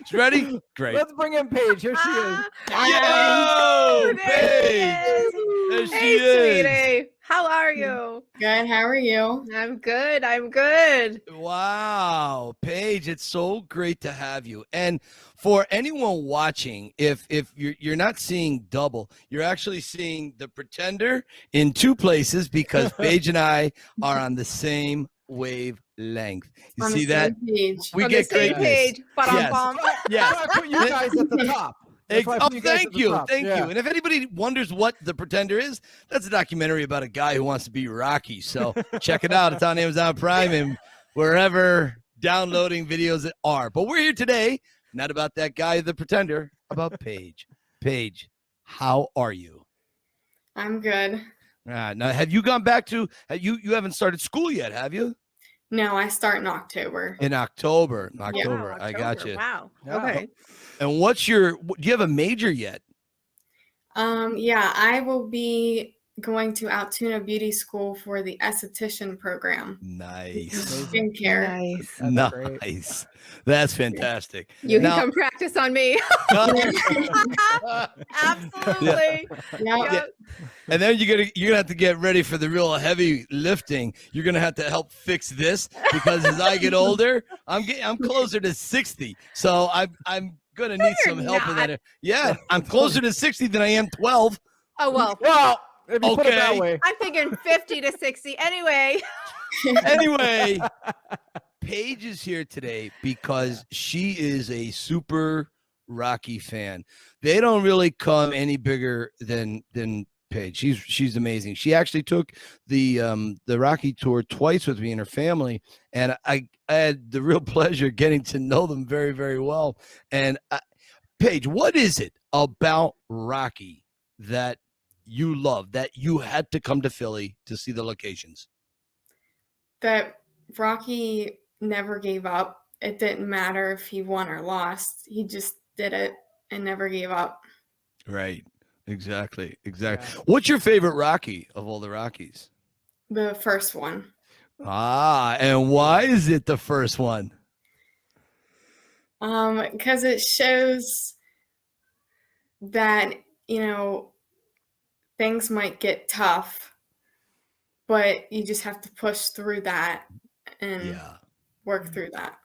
She's ready? Great. Let's bring in Paige. Here she is. Yo, There she Paige. is. There she Hey, is. sweetie. How are you? Good. How are you? I'm good. I'm good. Wow, Paige, it's so great to have you. And for anyone watching, if you're not seeing double, you're actually seeing the Pretender in two places because Paige and I are on the same wavelength. You On see the that? same page. We On get the same greatness. page. Yes. Ba-dum-bum. Yes. I put you guys at the top. That's why I Oh, put you guys at thank the you. top. Thank Yeah. you. And if anybody wonders what The Pretender is, that's a documentary about a guy who wants to be Rocky. So check it out. It's on Amazon Prime and wherever downloading videos are. But we're here today, not about that guy, The Pretender, about Paige. Paige, how are you? I'm good. Now, have you gone back to, you haven't started school yet, have you? No, I start in October. In October. Wow, I got October. you. Wow. Yeah. Okay. And do you have a major yet? Yeah, I will be going to Altoona Beauty School for the esthetician program. Nice. Skincare. Nice. That's great. Nice. That's fantastic. You can Now- come practice on me. Absolutely. Yeah. Yep. And then you're gonna have to get ready for the real heavy lifting. You're gonna have to help fix this because as I get older, I'm closer to 60. So I'm gonna need you're some help in not. that. Yeah, I'm closer to 60 than I am 12. Oh, well, Well, if you put it that Okay. way. I'm thinking 50 to 60. Anyway. Anyway, Paige is here today because she is a super Rocky fan. They don't really come any bigger than Paige. She's amazing. She actually took the Rocky tour twice with me and her family, and I had the real pleasure getting to know them very, very well. And Paige, what is it about Rocky that you love that you had to come to Philly to see the locations? That Rocky never gave up. It didn't matter if he won or lost. He just did it and never gave up. Right. Exactly. What's your favorite Rocky of all the Rockies? The first one. And why is it the first one? Because it shows that, things might get tough, but you just have to push through that and work through that.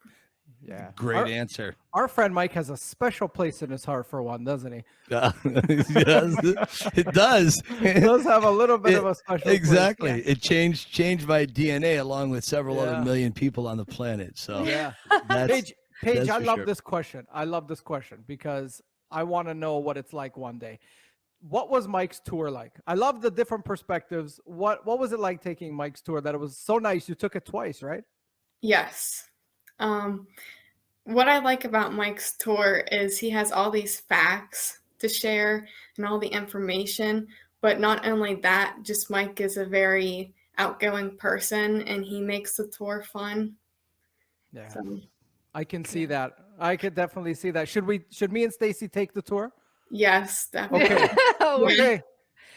Yeah. Great answer. Our friend Mike has a special place in his heart for one, doesn't he? Yes, it does. He does have a little bit of a special place. Exactly. It changed my DNA along with several other Yeah. million people on the planet. So Yeah. that's Paige, that's I for love sure. this question. I love this question because I want to know what it's like one day. What was Mike's tour like? I love the different perspectives. What was it like taking Mike's tour? That it was so nice. You took it twice, right? Yes. What I like about Mike's tour is he has all these facts to share and all the information. But not only that, just Mike is a very outgoing person and he makes the tour fun. Yeah. So, I can see that. I could definitely see that. Should me and Stacy take the tour? yes, definitely. Okay. Okay.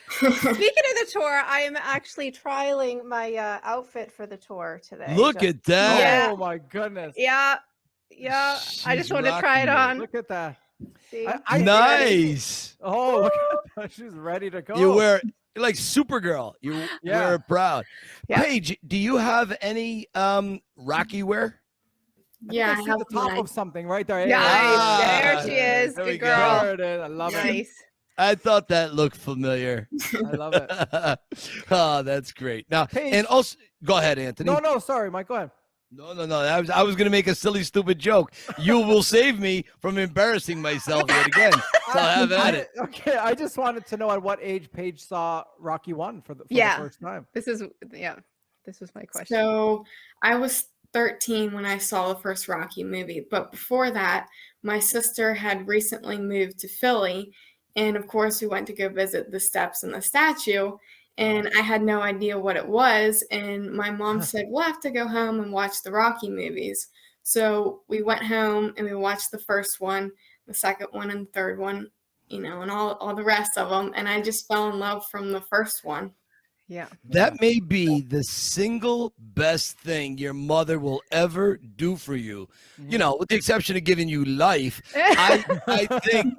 Speaking of the tour, I am actually trialing my outfit for the tour today. Look at that. Yeah. Oh my goodness. Yeah. I She's just want to try it rocking on. Look at that. See? Nice. Oh, look at that. She's ready to go. You wear you're like Supergirl. You Yeah. wear it proud. Yeah. Paige, do you have any Rocky wear? Yeah, I see the top of something right there. Nice. Ah, There she is. there we Good go. girl. There it is. I love it. Nice. I thought that looked familiar. I love it. Oh, that's great. Now, Paige. and also, go ahead, Anthony. No, sorry, Mike. Go ahead. No. I was going to make a silly, stupid joke. You will save me from embarrassing myself yet again. So have at it. Okay, I just wanted to know at what age Paige saw Rocky 1 for the first time. This was my question. So I was 13 when I saw the first Rocky movie. But before that, my sister had recently moved to Philly. And of course, we went to go visit the steps and the statue. And I had no idea what it was. And my mom said, we'll have to go home and watch the Rocky movies. So we went home and we watched the first one, the second one, and the third one, and all the rest of them. And I just fell in love from the first one. Yeah. That may be the single best thing your mother will ever do for you. With the exception of giving you life. I think,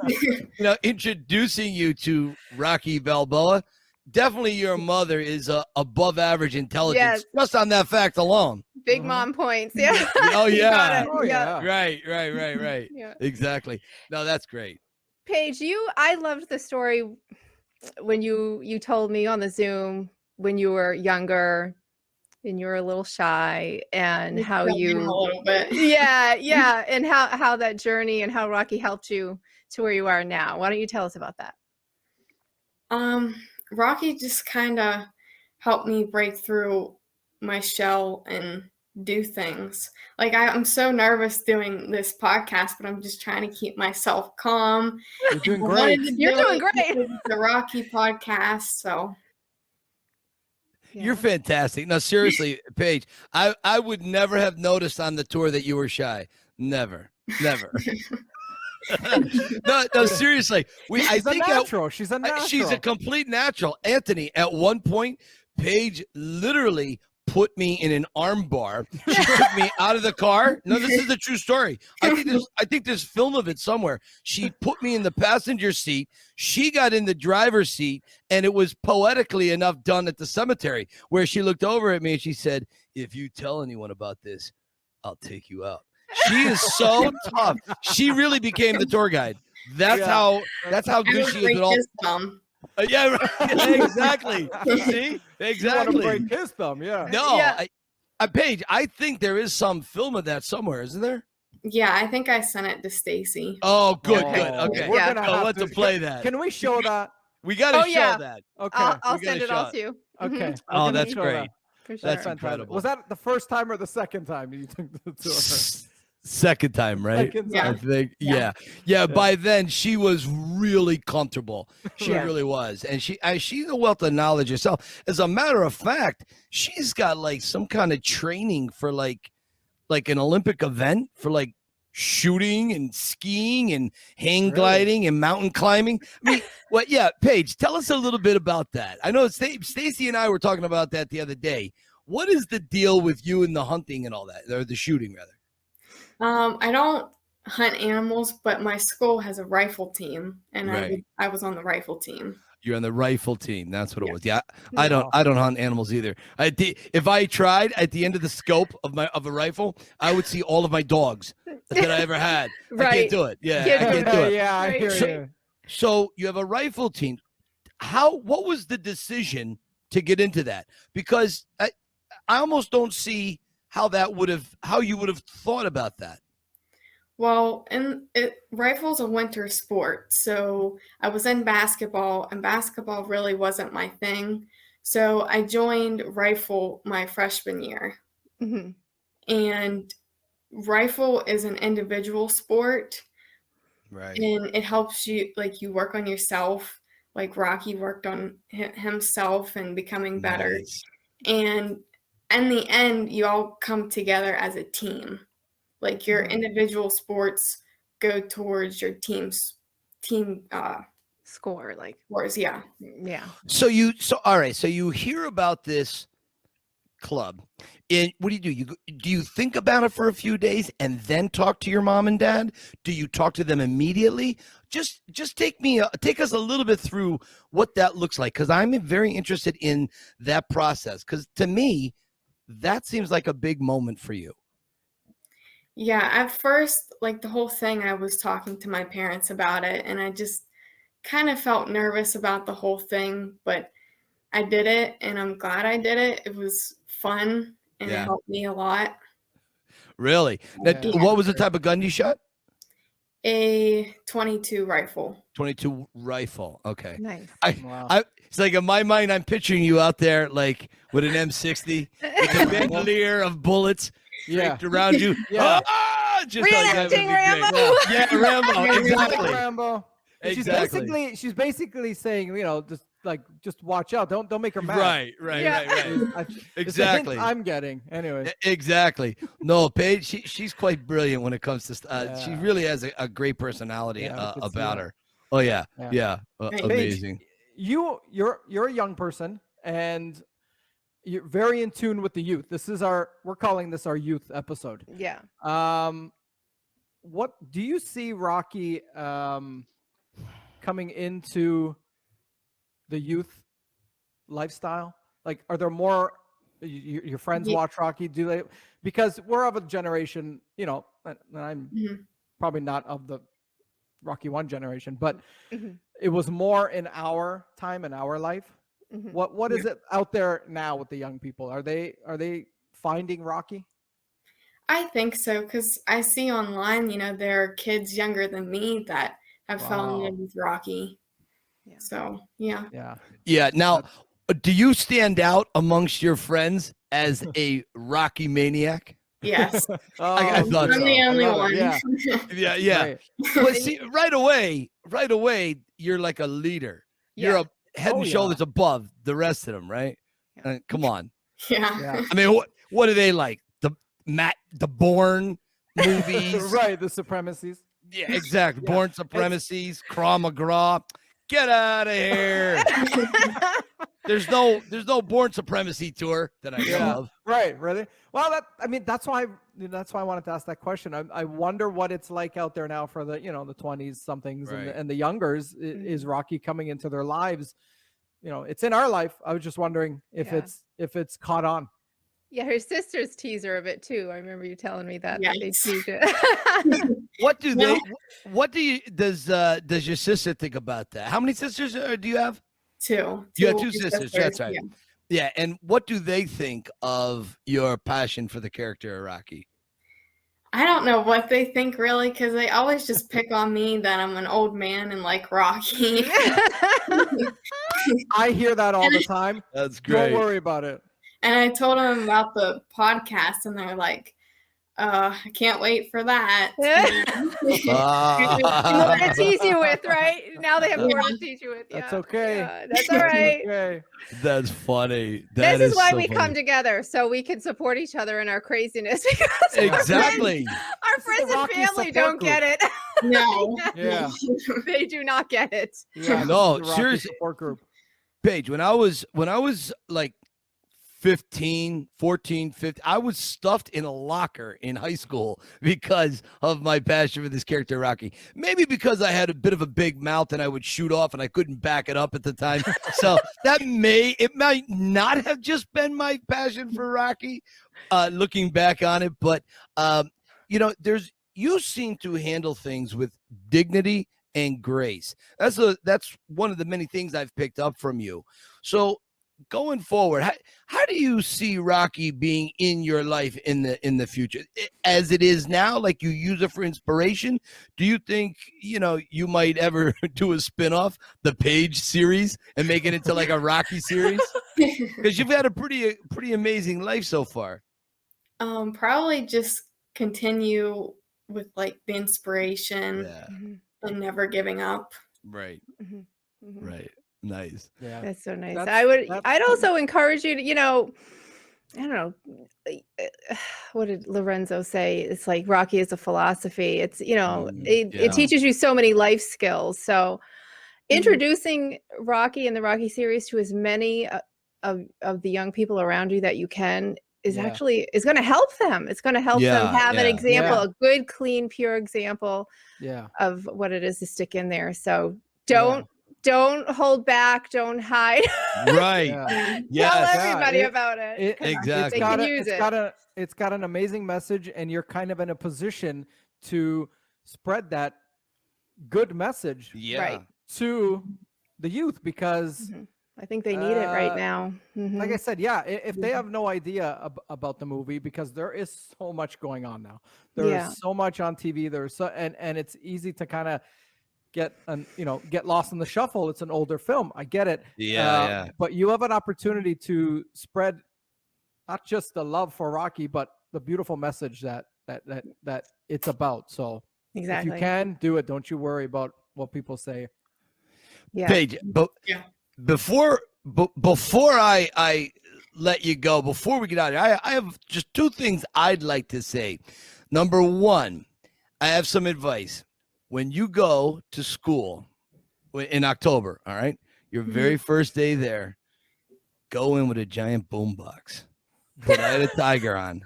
introducing you to Rocky Balboa, definitely your mother is above average intelligence just on that fact alone. Big mom points. Yeah. Oh, You yeah. got it. Oh, yeah. Right. Yeah. Exactly. No, that's great. Paige, I loved the story when you told me on the Zoom when you were younger and you were a little shy and how A you little bit. yeah and how that journey and how Rocky helped you to where you are now. Why don't you tell us about that? Rocky just kind of helped me break through my shell and do things. Like I'm so nervous doing this podcast, but I'm just trying to keep myself calm. You're doing I great. wanted to You're do doing it great. because it's the Rocky podcast, so You're fantastic. No, seriously, Paige, I would never have noticed on the tour that you were shy. Never. No, seriously. She's a natural. She's a natural. She's a complete natural. Anthony, at one point, Paige literally put me in an arm bar. She took me out of the car. No, this is a true story. I think there's film of it somewhere. She put me in the passenger seat. She got in the driver's seat, and it was poetically enough done at the cemetery where she looked over at me and she said, "If you tell anyone about this, I'll take you out." She is so tough. She really became the tour guide. That's how good she is break at all. his thumb. Yeah, right. Exactly. See? You want to Exactly. break his thumb, yeah. No, Yeah. Paige, I think there is some film of that somewhere, isn't there? Yeah, I think I sent it to Stacy. Oh, good. Oh, Okay. we're Yeah. gonna I'll have let to to play that. Can we show that? We got to Oh, show yeah. that. Okay. I'll we got send a it all shot. to you. Okay. Mhm. We're Oh, gonna that's show great. that. For sure. That's Fantastic. incredible. Was that the first time or the second time you took the tour? Second time, right? Second Yeah. I time. think. Yeah. By then, she was really comfortable. She Yeah. really was, and she's a wealth of knowledge herself. As a matter of fact, she's got like some kind of training for like an Olympic event for like shooting and skiing and hang Really? gliding and mountain climbing. I mean, Paige, tell us a little bit about that. I know Stacy and I were talking about that the other day. What is the deal with you and the hunting and all that, or the shooting rather? I don't hunt animals, but my school has a rifle team, and Right. I was on the rifle team. You're on the rifle team. That's what it Yeah. was. Yeah, I don't hunt animals either. If I tried, at the end of the scope of a rifle, I would see all of my dogs. that I ever had. I Right. can't do it. Yeah, Can't I do can't it. do it. Yeah, I Right. hear So- you. So you have a rifle team. What was the decision to get into that? Because I almost don't see how you would have thought about that. Well, rifle's a winter sport, so I was in basketball, and basketball really wasn't my thing. So I joined rifle my freshman year, Mhm. and rifle is an individual sport, Right. and it helps you, like, you work on yourself. Like Rocky worked on himself and becoming better. Nice. And in the end, you all come together as a team. Like your individual sports go towards your team Score, like, scores. Yeah. yeah. So all right. So you hear about this club, and what do? Do you think about it for a few days and then talk to your mom and dad? Do you talk to them immediately? Just take us a little bit through what that looks like, because I'm very interested in that process. Because to me, that seems like a big moment for you. Yeah. At first, like the whole thing, I was talking to my parents about it, and I just kind of felt nervous about the whole thing, but I did it, and I'm glad I did it. It was fun, and it Yeah. helped me a lot. Really? Now, Yeah. what was the type of gun you shot? A 22 rifle. 22 rifle. Okay. Nice. Wow. It's like in my mind, I'm picturing you out there like with an M60, with a bandolier of bullets Yeah. draped around you. Yeah. Ah! Just like that would be Reenacting great. Rambo. Yeah, Rambo. Exactly. Rambo. And Exactly. She's basically saying, just watch out. Don't make her mad. Right. Yeah. It's the hint Exactly. I'm getting anyway. Exactly. No, Paige, she's quite brilliant when it comes to. She Yeah. really has a great personality Yeah, we could see about that. her. Oh yeah, Yeah. yeah. Paige, Amazing. You're a young person, and you're very in tune with the youth. We're calling this our youth episode. Yeah. What do you see Rocky coming into the youth lifestyle? Like, are there more your friends Ye- watch Rocky? Do they? Because we're of a generation, and I'm Mhm. probably not of the Rocky 1 generation, but Mhm. it was more in our time, in our life. Mhm. What is it out there now with the young people? Are they finding Rocky? I think so, because I see online, there are kids younger than me that have fallen Wow. in with Rocky. Yeah. So, yeah. Yeah. Yeah. Now, do you stand out amongst your friends as a Rocky maniac? Yes. I thought I'm so. the only love one. it. Yeah. Yeah, yeah. Right. But see, right away, you're like a leader. You're a head Oh, and yeah. shoulders above the rest of them, right? Yeah. Come on. Yeah. Yeah. I mean, what are they like? The Bourne movies? Right. The supremacies. Yeah, exactly. Yeah. Bourne supremacies, Krav Maga. Get out of here. There's no Bourne Supremacy tour that I know Yeah. of. Right. Really? Well, that's why I wanted to ask that question. I wonder what it's like out there now for the 20s somethings Right. and the youngers. Is Rocky coming into their lives? It's in our life. I was just wondering if Yeah. it's caught on. Yeah, her sisters tease her a bit too. I remember you telling me that they Yes. tease it. What do No. does your sister think about that? How many sisters do you have? Two. You have older two sisters. That's right. Yeah. Yeah, and what do they think of your passion for the character of Rocky? I don't know what they think really, because they always just pick on me that I'm an old man and like Rocky. I hear that all the time. That's Don't worry about it. And I told them about the podcast, and they're like, I can't wait for that. More to tease you with, right? Now they have more to tease you with. That's yeah. okay. Yeah, that's all right. Okay. That's funny. This is why so we funny. come together, so we can support each other in our craziness. Because Exactly. our friends and Rocky family support don't group. get it. No. Yeah. They do not get it. Yeah. No, the Rocky seriously. support group. Paige, when I was like 14, 15, I was stuffed in a locker in high school because of my passion for this character, Rocky. Maybe because I had a bit of a big mouth and I would shoot off and I couldn't back it up at the time. So it might not have just been my passion for Rocky, looking back on it. But, you seem to handle things with dignity and grace. That's one of the many things I've picked up from you. So going forward, how do you see Rocky being in your life in the future as it is now? Like, you use it for inspiration. Do you think, you might ever do a spinoff, the Paige series, and make it into like a Rocky series? Because you've had a pretty amazing life so far. Probably just continue with like the inspiration and never giving up. Right. Mm-hmm. Right. Nice. Yeah. That's so nice. That's I'd also encourage you to, I don't know, what did Lorenzo say? It's like Rocky is a philosophy. It's, it teaches you so many life skills. So introducing Rocky and the Rocky series to as many of the young people around you that you can is going to help them. It's going to help them have an example, a good, clean, pure example of what it is to stick in there. So don't hold back. Don't hide. Right. Tell everybody about it. Exactly. It's got an amazing message, and you're kind of in a position to spread that good message to the youth, because I think they need it right now. Like I said, if they have no idea about the movie, because there is so much going on now. There is so much on TV. There's and it's easy to kind of get lost in the shuffle. It's an older film. I get it. But you have an opportunity to spread not just the love for Rocky, but the beautiful message that it's about. So if you can do it, don't you worry about what people say. Paige, before I let you go, before we get out of here, I have just two things I'd like to say. Number one, I have some advice. When you go to school in October, all right, your very first day there, go in with a giant boombox, put Eye of the Tiger on,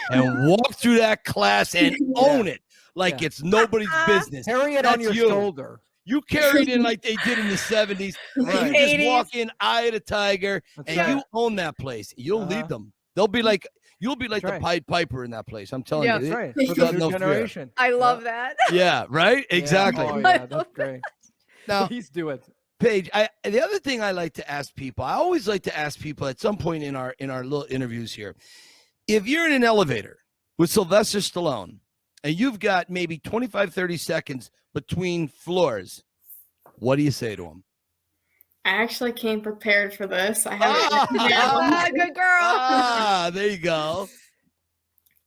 and walk through that class and own it like it's nobody's business. Carry it on your shoulder. You carried in like they did in the 70s. And you just walk in, Eye of the Tiger, you own that place. You'll lead them. You'll be like the Pied Piper in that place. I'm telling you. That's right. For the new generation. I love that. Yeah, right? Exactly. Oh, yeah, that's great. Now, please do it. Paige, the other thing I like to ask people, I always like to ask people at some point in our little interviews here, if you're in an elevator with Sylvester Stallone and you've got maybe 25, 30 seconds between floors, what do you say to him? I actually came prepared for this. I have it. Good girl. There you go.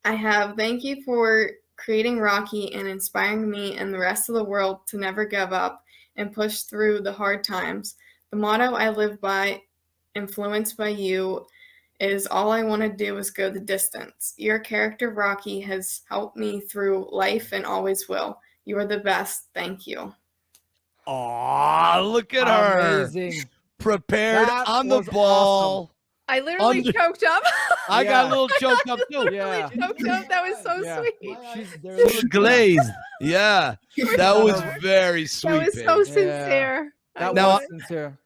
I have, thank you for creating Rocky and inspiring me and the rest of the world to never give up and push through the hard times. The motto I live by, influenced by you, is all I want to do is go the distance. Your character, Rocky, has helped me through life and always will. You are the best. Thank you. Oh, look at her. Amazing. Prepared on the ball. Awesome. I literally choked up. I got a little choked up too. Yeah. Choked up. That was so sweet. She's glazed. Yeah. That was very sweet. That was so sincere. That Now, was sincere.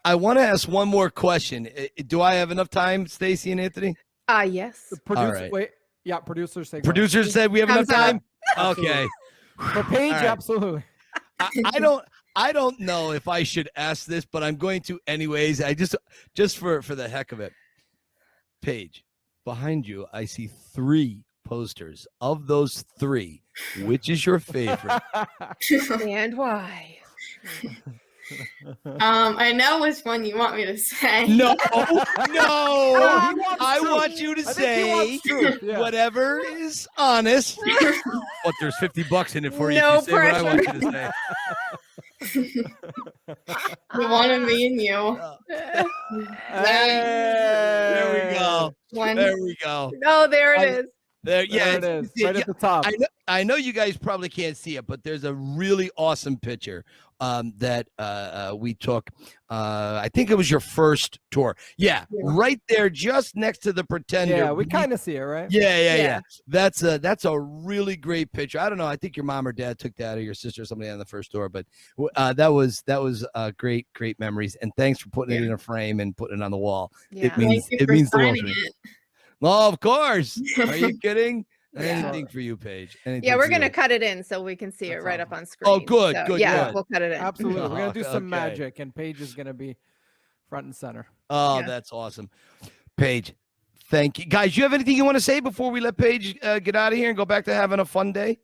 I want to ask one more question. Do I have enough time, Stacy and Anthony? Yes. Wait. Yeah, producers say Producers said we have enough time? Okay. For Paige, absolutely. I don't know if I should ask this, but I'm going to anyways. I just for the heck of it. Paige, behind you, I see 3 posters. Of those 3, which is your favorite? And why? I know which one you want me to say. No. I want you to say whatever is honest. But there's $50 in it for you if you say what I want you to say. The one of me and you. There we go. There we go. Oh, there it is. There it is. Right at the top. I know you guys probably can't see it, but there's a really awesome picture that we took. I think it was your first tour. Yeah, right there, just next to the Pretender. Yeah, we kind of see it, right? Yeah. That's a really great picture. I don't know. I think your mom or dad took that, or your sister or somebody on the first tour. But that was great memories. And thanks for putting it in a frame and putting it on the wall. Yeah. It means the world to me. Well, of course. Are you kidding? Anything for you, Paige. Anything Yeah, we're for gonna you. cut it in so we can see it That's right awesome. up on screen. Oh, good, So, good, Yeah, good. we'll cut it in. Absolutely. We're gonna do some Okay. magic, and Paige is gonna be front and center. Oh, Yeah. that's awesome. Paige, thank you. Guys, you have anything you want to say before we let Paige get out of here and go back to having a fun day?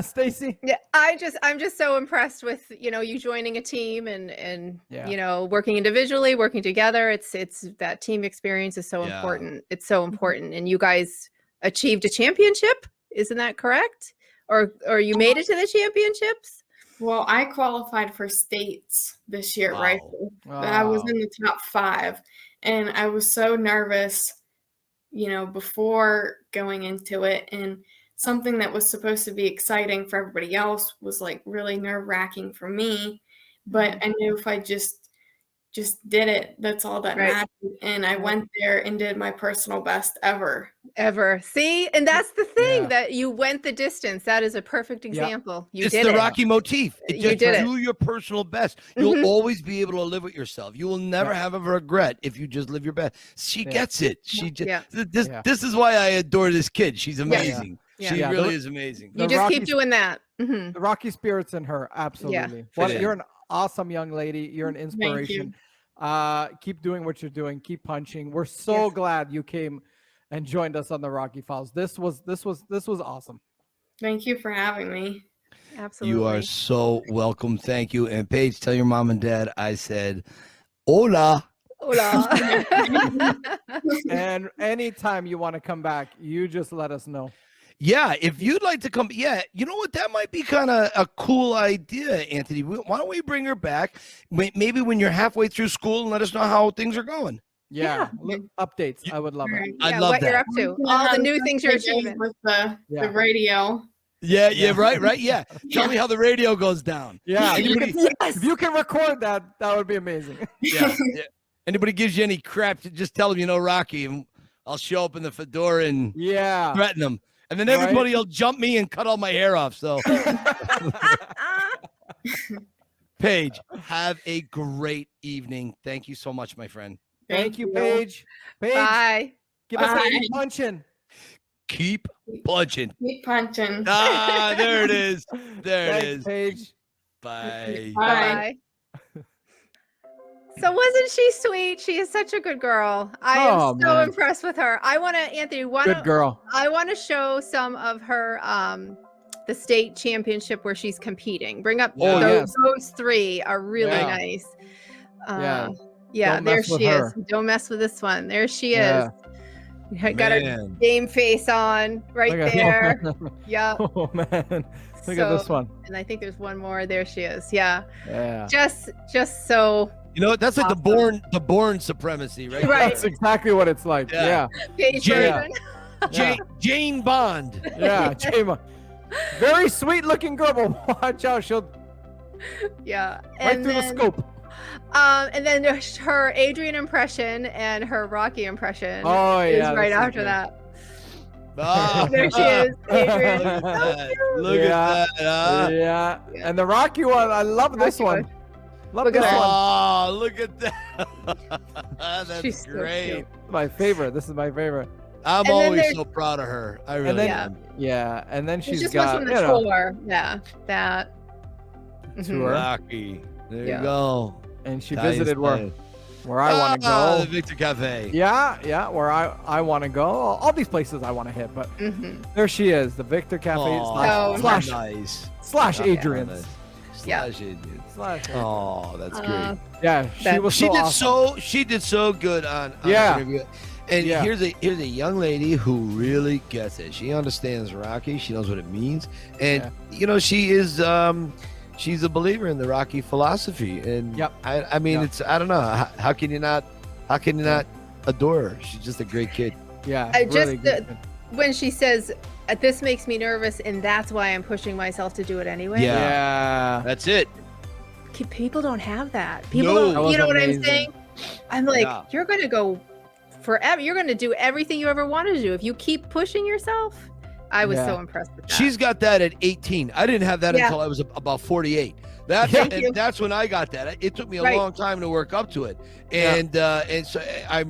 Stacy. Yeah, I'm just so impressed with you joining a team and Yeah. working individually, working together. It's that team experience is so Yeah. important. It's so important, and you guys achieved a championship, isn't that correct? Or you made it to the championships? Well, I qualified for states this year, Wow. right? I was Wow. in the top 5, and I was so nervous, before going into it. And something that was supposed to be exciting for everybody else was like really nerve-wracking for me. But I knew if I just did it, that's all that Right. mattered. And I went there and did my personal best ever. See, and that's the thing Yeah. that you went the distance. That is a perfect example. You It's did the it. Rocky motif. You Just did it. do your personal best. You'll Mhm. always be able to live with yourself. You will never have a regret if you just live your best. She gets it. She just Yeah. this is why I adore this kid. She's amazing. Yeah. She Yeah. really is amazing. You The just keep Rocky- doing that. Mhm. The Rocky spirits in her, absolutely. Fit in. You're an awesome young lady. You're an inspiration. Keep doing what you're doing. Keep punching. We're so Yes. glad you came and joined us on the Rocky Files. This was awesome. Thank you for having me. Absolutely. You are so welcome. Thank you. And Paige, tell your mom and dad I said, hola. Hola. And anytime you want to come back, you just let us know. Yeah, if you'd like to come, you know what? That might be kind of a cool idea, Anthony. Why don't we bring her back? Maybe when you're halfway through school and let us know how things are going. Yeah. Updates. I would love it. Right. I'd Yeah, love what that. you're up to. All the new things you're achieving. With the Yeah. radio. Yeah, right. Yeah. Tell me how the radio goes down. Yeah. Anybody, If you can record that, that would be amazing. yeah. Anybody gives you any crap, just tell them you know Rocky, and I'll show up in the fedora and Yeah. threaten them. And then Right. everybody will jump me and cut all my hair off. So, Paige, have a great evening. Thank you so much, my friend. Thank you, Paige. Paige, Bye. give us a Bye. punching. Keep punching. Keep punching. Ah, there it is. There it Thanks, is. Paige. Bye. Bye. So wasn't she sweet? She is such a good girl. I Oh, am so man. impressed with her. I want to, Anthony, Good girl. I want to show some of her the state championship where she's competing. Bring up Oh, those, yes. those 3 are really Yeah. nice. Yeah. Yeah, Don't there mess with she her. is. Don't mess with this one. There she Yeah. is. Got her Man. game face on right Look at- there. Yeah. Oh man. Look at this So- one. And I think there's one more. There she is. Yeah. Yeah. Just so You know, that's like Awesome. the born supremacy, right? Right. That's exactly what it's like. Yeah. Yeah. Paige Yeah. version. Yeah. Jane Bond. Yeah. Jema. Very sweet looking girl, but watch out. She'll Yeah. right And through the then, scope. and then there's her Adrian impression and her Rocky impression. Oh is yeah. right this is after good. that. Ah, There she is, Adrian. Look at that. Look Yeah. at that. huh? Yeah. Yeah. And the Rocky one, I love this Rocky one. Love Look at this that. one. Oh, look at that. That's She's so great. cute. My favorite. This is my favorite. I'm And then always there's- so proud of her. I really then- Yeah. am. Yeah. And then There's she's just got one from the tour. Yeah. That. To Mhm. her. Rocky. There Yeah. you go. and she Italian visited style. where I want to Ah, go. the Victor Cafe. Yeah, where I want to go. All these places I want to hit, but Mhm. there she is, the Victor Cafe Oh, slash nice. Adrian's. Yeah. Slash Adrian's. Slash Oh, that's great. Yeah, she That- was she so did awesome. she did so good on Yeah. the interview. And Yeah. here's a young lady who really gets it. She understands Rocky. She knows what it means, and you know she is she's a believer in the Rocky philosophy. And Yep. I mean Yep. it's I don't know how can you not adore her? She's just a great kid. Yeah, I just- really good. When she says, "This makes me nervous, and that's why I'm pushing myself to do it anyway." Yeah. Yeah. That's it. People don't have that. People, No. don't, That you know was what I'm amazing. saying? I'm like, Yeah. you're gonna go forever. You're gonna do everything you ever wanted to do if you keep pushing yourself. I was Yeah. so impressed with that. She's got that at 18. I didn't have that Yeah. until I was about 48. That's when I got that. It took me a long time to work up to it, and so I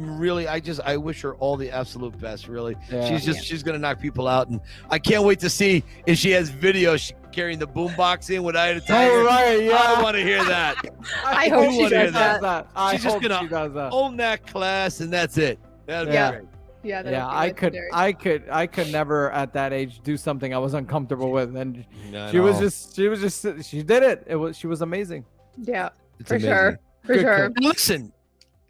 wish her all the absolute best. Really, she's gonna knock people out, and I can't wait to see if she has video. Carrying the boombox in with Eye of the Tiger. Oh, right, yeah. I want to hear that. I hope she does that. She's just gonna own that class, and that's it. That'd be great. Yeah, I could never at that age do something I was uncomfortable with, and she did it. She was amazing. Yeah, it's for amazing. sure, for sure. Listen,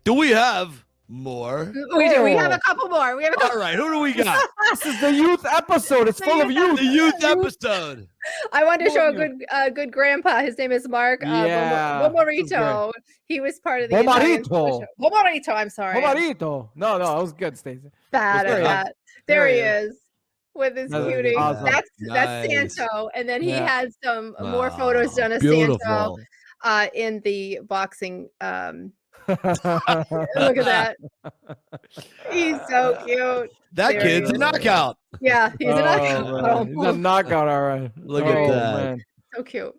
do we have more? We do. We have a couple more. All right, who do we got? This is the youth episode. It's full of youth. The youth episode. I wanted to show a good grandpa. His name is Mark Bomorito. He was part of the Bomorito. I'm sorry. Bomorito. No, that was good, Stacey. Bad at that. There he is with his cutie. Awesome. That's Santo, and then he had some more photos done of Santo in the boxing. Look at that. He's so cute. That kid's a knockout. Yeah, he's a knockout. He's a knockout, all right. Look at that. Man. So cute.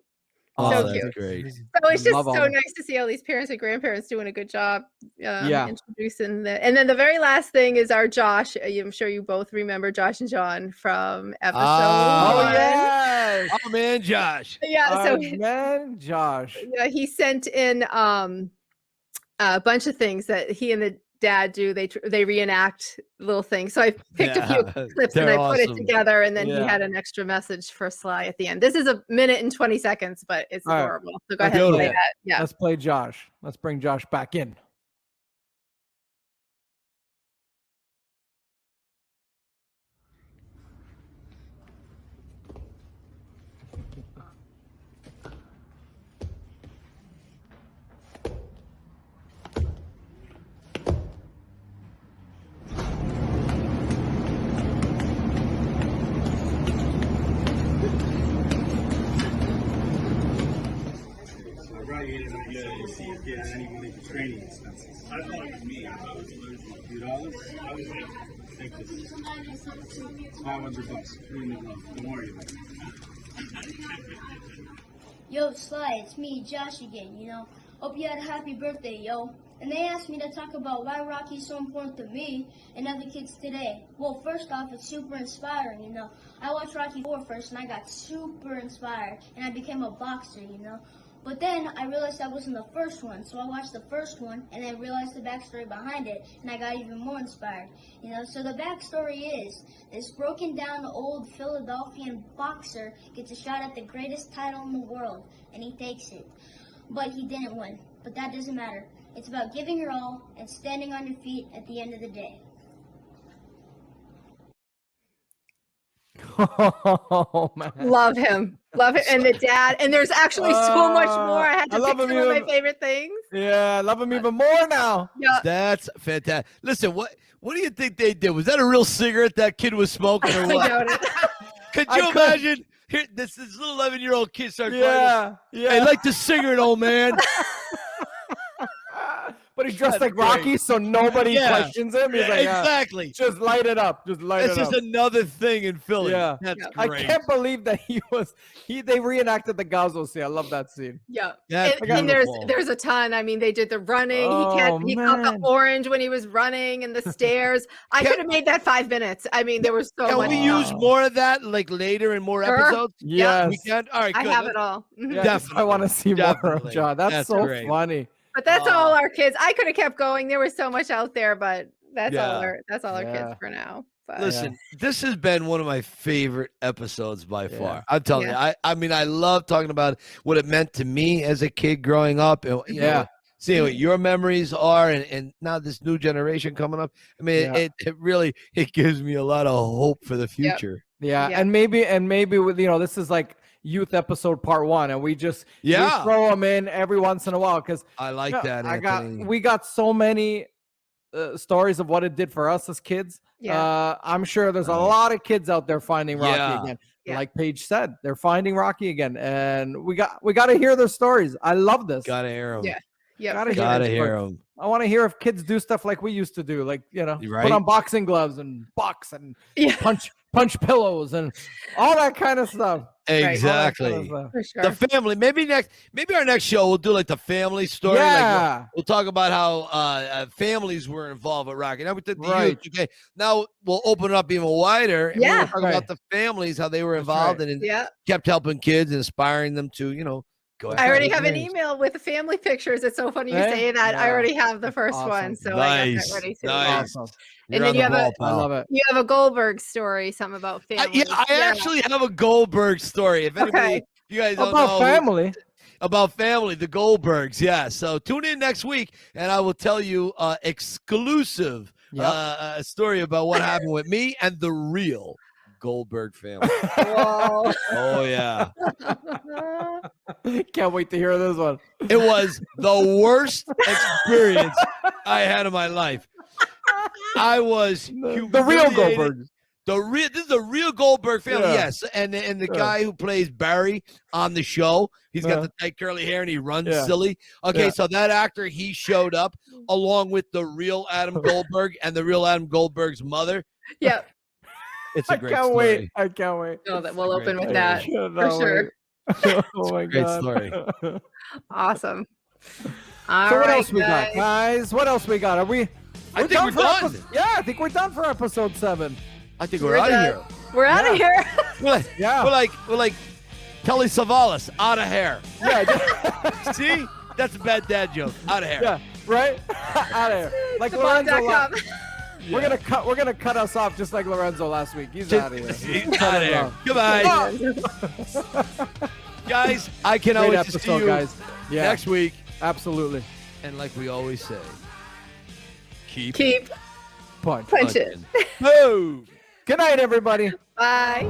Oh, so that's cute. Great. So it's just so nice to see all these parents and grandparents doing a good job introducing and then the very last thing is our Josh. I'm sure you both remember Josh and John from episode 1. Yes. Oh man, Josh. Yeah, Josh. Yeah, he sent in a bunch of things that he and the dad do. They reenact little things. So I picked a few clips and I put it together, and then he had an extra message for Sly at the end. This is 1 minute and 20 seconds, but it's adorable. So go ahead and play that. Yeah. Let's play Josh. Let's bring Josh back in. See if you had any money for training expenses. I thought it was me. I thought it was $2. I was like, take this. $500. Put in the glove. Don't worry about it. Yo, Sly, it's me, Josh again, Hope you had a happy birthday, yo. And they asked me to talk about why Rocky's so important to me and other kids today. Well, first off, it's super inspiring, I watched Rocky 4 first, and I got super inspired, and I became a boxer, But then I realized that wasn't the first one, so I watched the first one and then realized the backstory behind it, and I got even more inspired. So the backstory is this broken down old Philadelphian boxer gets a shot at the greatest title in the world, and he takes it. But he didn't win. But that doesn't matter. It's about giving your all and standing on your feet at the end of the day. Oh man, love him, and the dad. And there's actually so much more. I had to pick some of my favorite things. Yeah, I love him even more now. Yeah, that's fantastic. Listen, what do you think they did? Was that a real cigarette that kid was smoking, or what? I doubt it. Could you imagine? Here, this little 11-year-old kid started playing. Yeah. Hey, like the cigarette, old man. But he's dressed like Rocky, so nobody questions him. He's like, exactly. Just light it up. Just light it up. It's just another thing in Philly. Yeah. That's I great. can't believe that they reenacted the Gazzo scene. I love that scene. Yeah. That's and there's a ton. I mean, they did the running. He caught the orange when he was running and the stairs. I could have made that 5 minutes. I mean, there was so much. Can we use more of that like later in more episodes? Yes. We can. All right, good. I have it all. Yeah, definitely. I want to see more of John. That's so great. funny. But that's all our kids. I could have kept going. There was so much out there, but that's all our kids for now. But. Listen, this has been one of my favorite episodes by far. I'm telling you. I mean, I love talking about what it meant to me as a kid growing up, and seeing what your memories are, and now this new generation coming up. I mean, it really gives me a lot of hope for the future. Yeah, and maybe with this is like youth episode part 1, and we just we throw them in every once in a while because I like that. We got so many stories of what it did for us as kids. I'm sure there's a lot of kids out there finding Rocky again. Like Paige said, they're finding Rocky again, and we got to hear their stories. I love this. Gotta hear them. Yeah, gotta hear them. I want to hear if kids do stuff like we used to do, like Right. put on boxing gloves and box and Yeah. punch pillows and all that kind of stuff. Exactly. All that kind of stuff. For sure. The family. Maybe our next show we'll do like the family story. Like, Yeah. we'll talk about how families were involved with Rocky. Now we did the Right. youth. Okay. Now we'll open it up even wider. And Yeah. we'll talk Right. about the families, how they were That's involved right. and Yeah. kept helping kids, inspiring them to go I already after have an dreams. email with the family pictures. It's so funny you Eh? say that. I Yeah. already have the first Awesome. one, so I got Nice. that ready too. Nice. Awesome. You're And then on you the have ball, I pal. love it. You have a Goldberg story, something about family. I actually have a Goldberg story. If anybody, Okay. if you guys don't About know family. about family, the Goldbergs, yeah. So tune in next week, and I will tell you exclusive a story about what happened with me and the real Goldberg family. Whoa. Oh yeah, Can't wait to hear this one. it was the worst experience I had in my life. I was The real humiliated. Goldberg. This is a real Goldberg family, Yeah. yes. And the guy who plays Barry on the show, he's got Yeah. the tight curly hair and he runs Yeah. silly. Okay, Yeah. so that actor, he showed up along with the real Adam Goldberg and the real Adam Goldberg's mother. Yep. It's a I great can't story. wait. I can't wait. No, that we'll Great open with story. that for sure. Oh my Great god. story. Awesome. All So what right, else we got, guys? What else we got? Are we? I think we're for done. Yeah, I think we're done for episode 7. I think We're we're out of done. here. We're out of here. Yeah. We're like Kelly Savalas, out of hair. Yeah. See? That's a bad dad joke. Out of hair. Yeah. Right. Out of here. Like Lorenzo. Thebomb.com. We're gonna cut us off just like Lorenzo last week. He's out of here. He's out of here. Goodbye. Guys, I cannot Great wait to see episode, you guys. Yeah. next week. Absolutely. And like we always say, keep Keep Punch. punching. punching. Boom. Good night, everybody. Bye.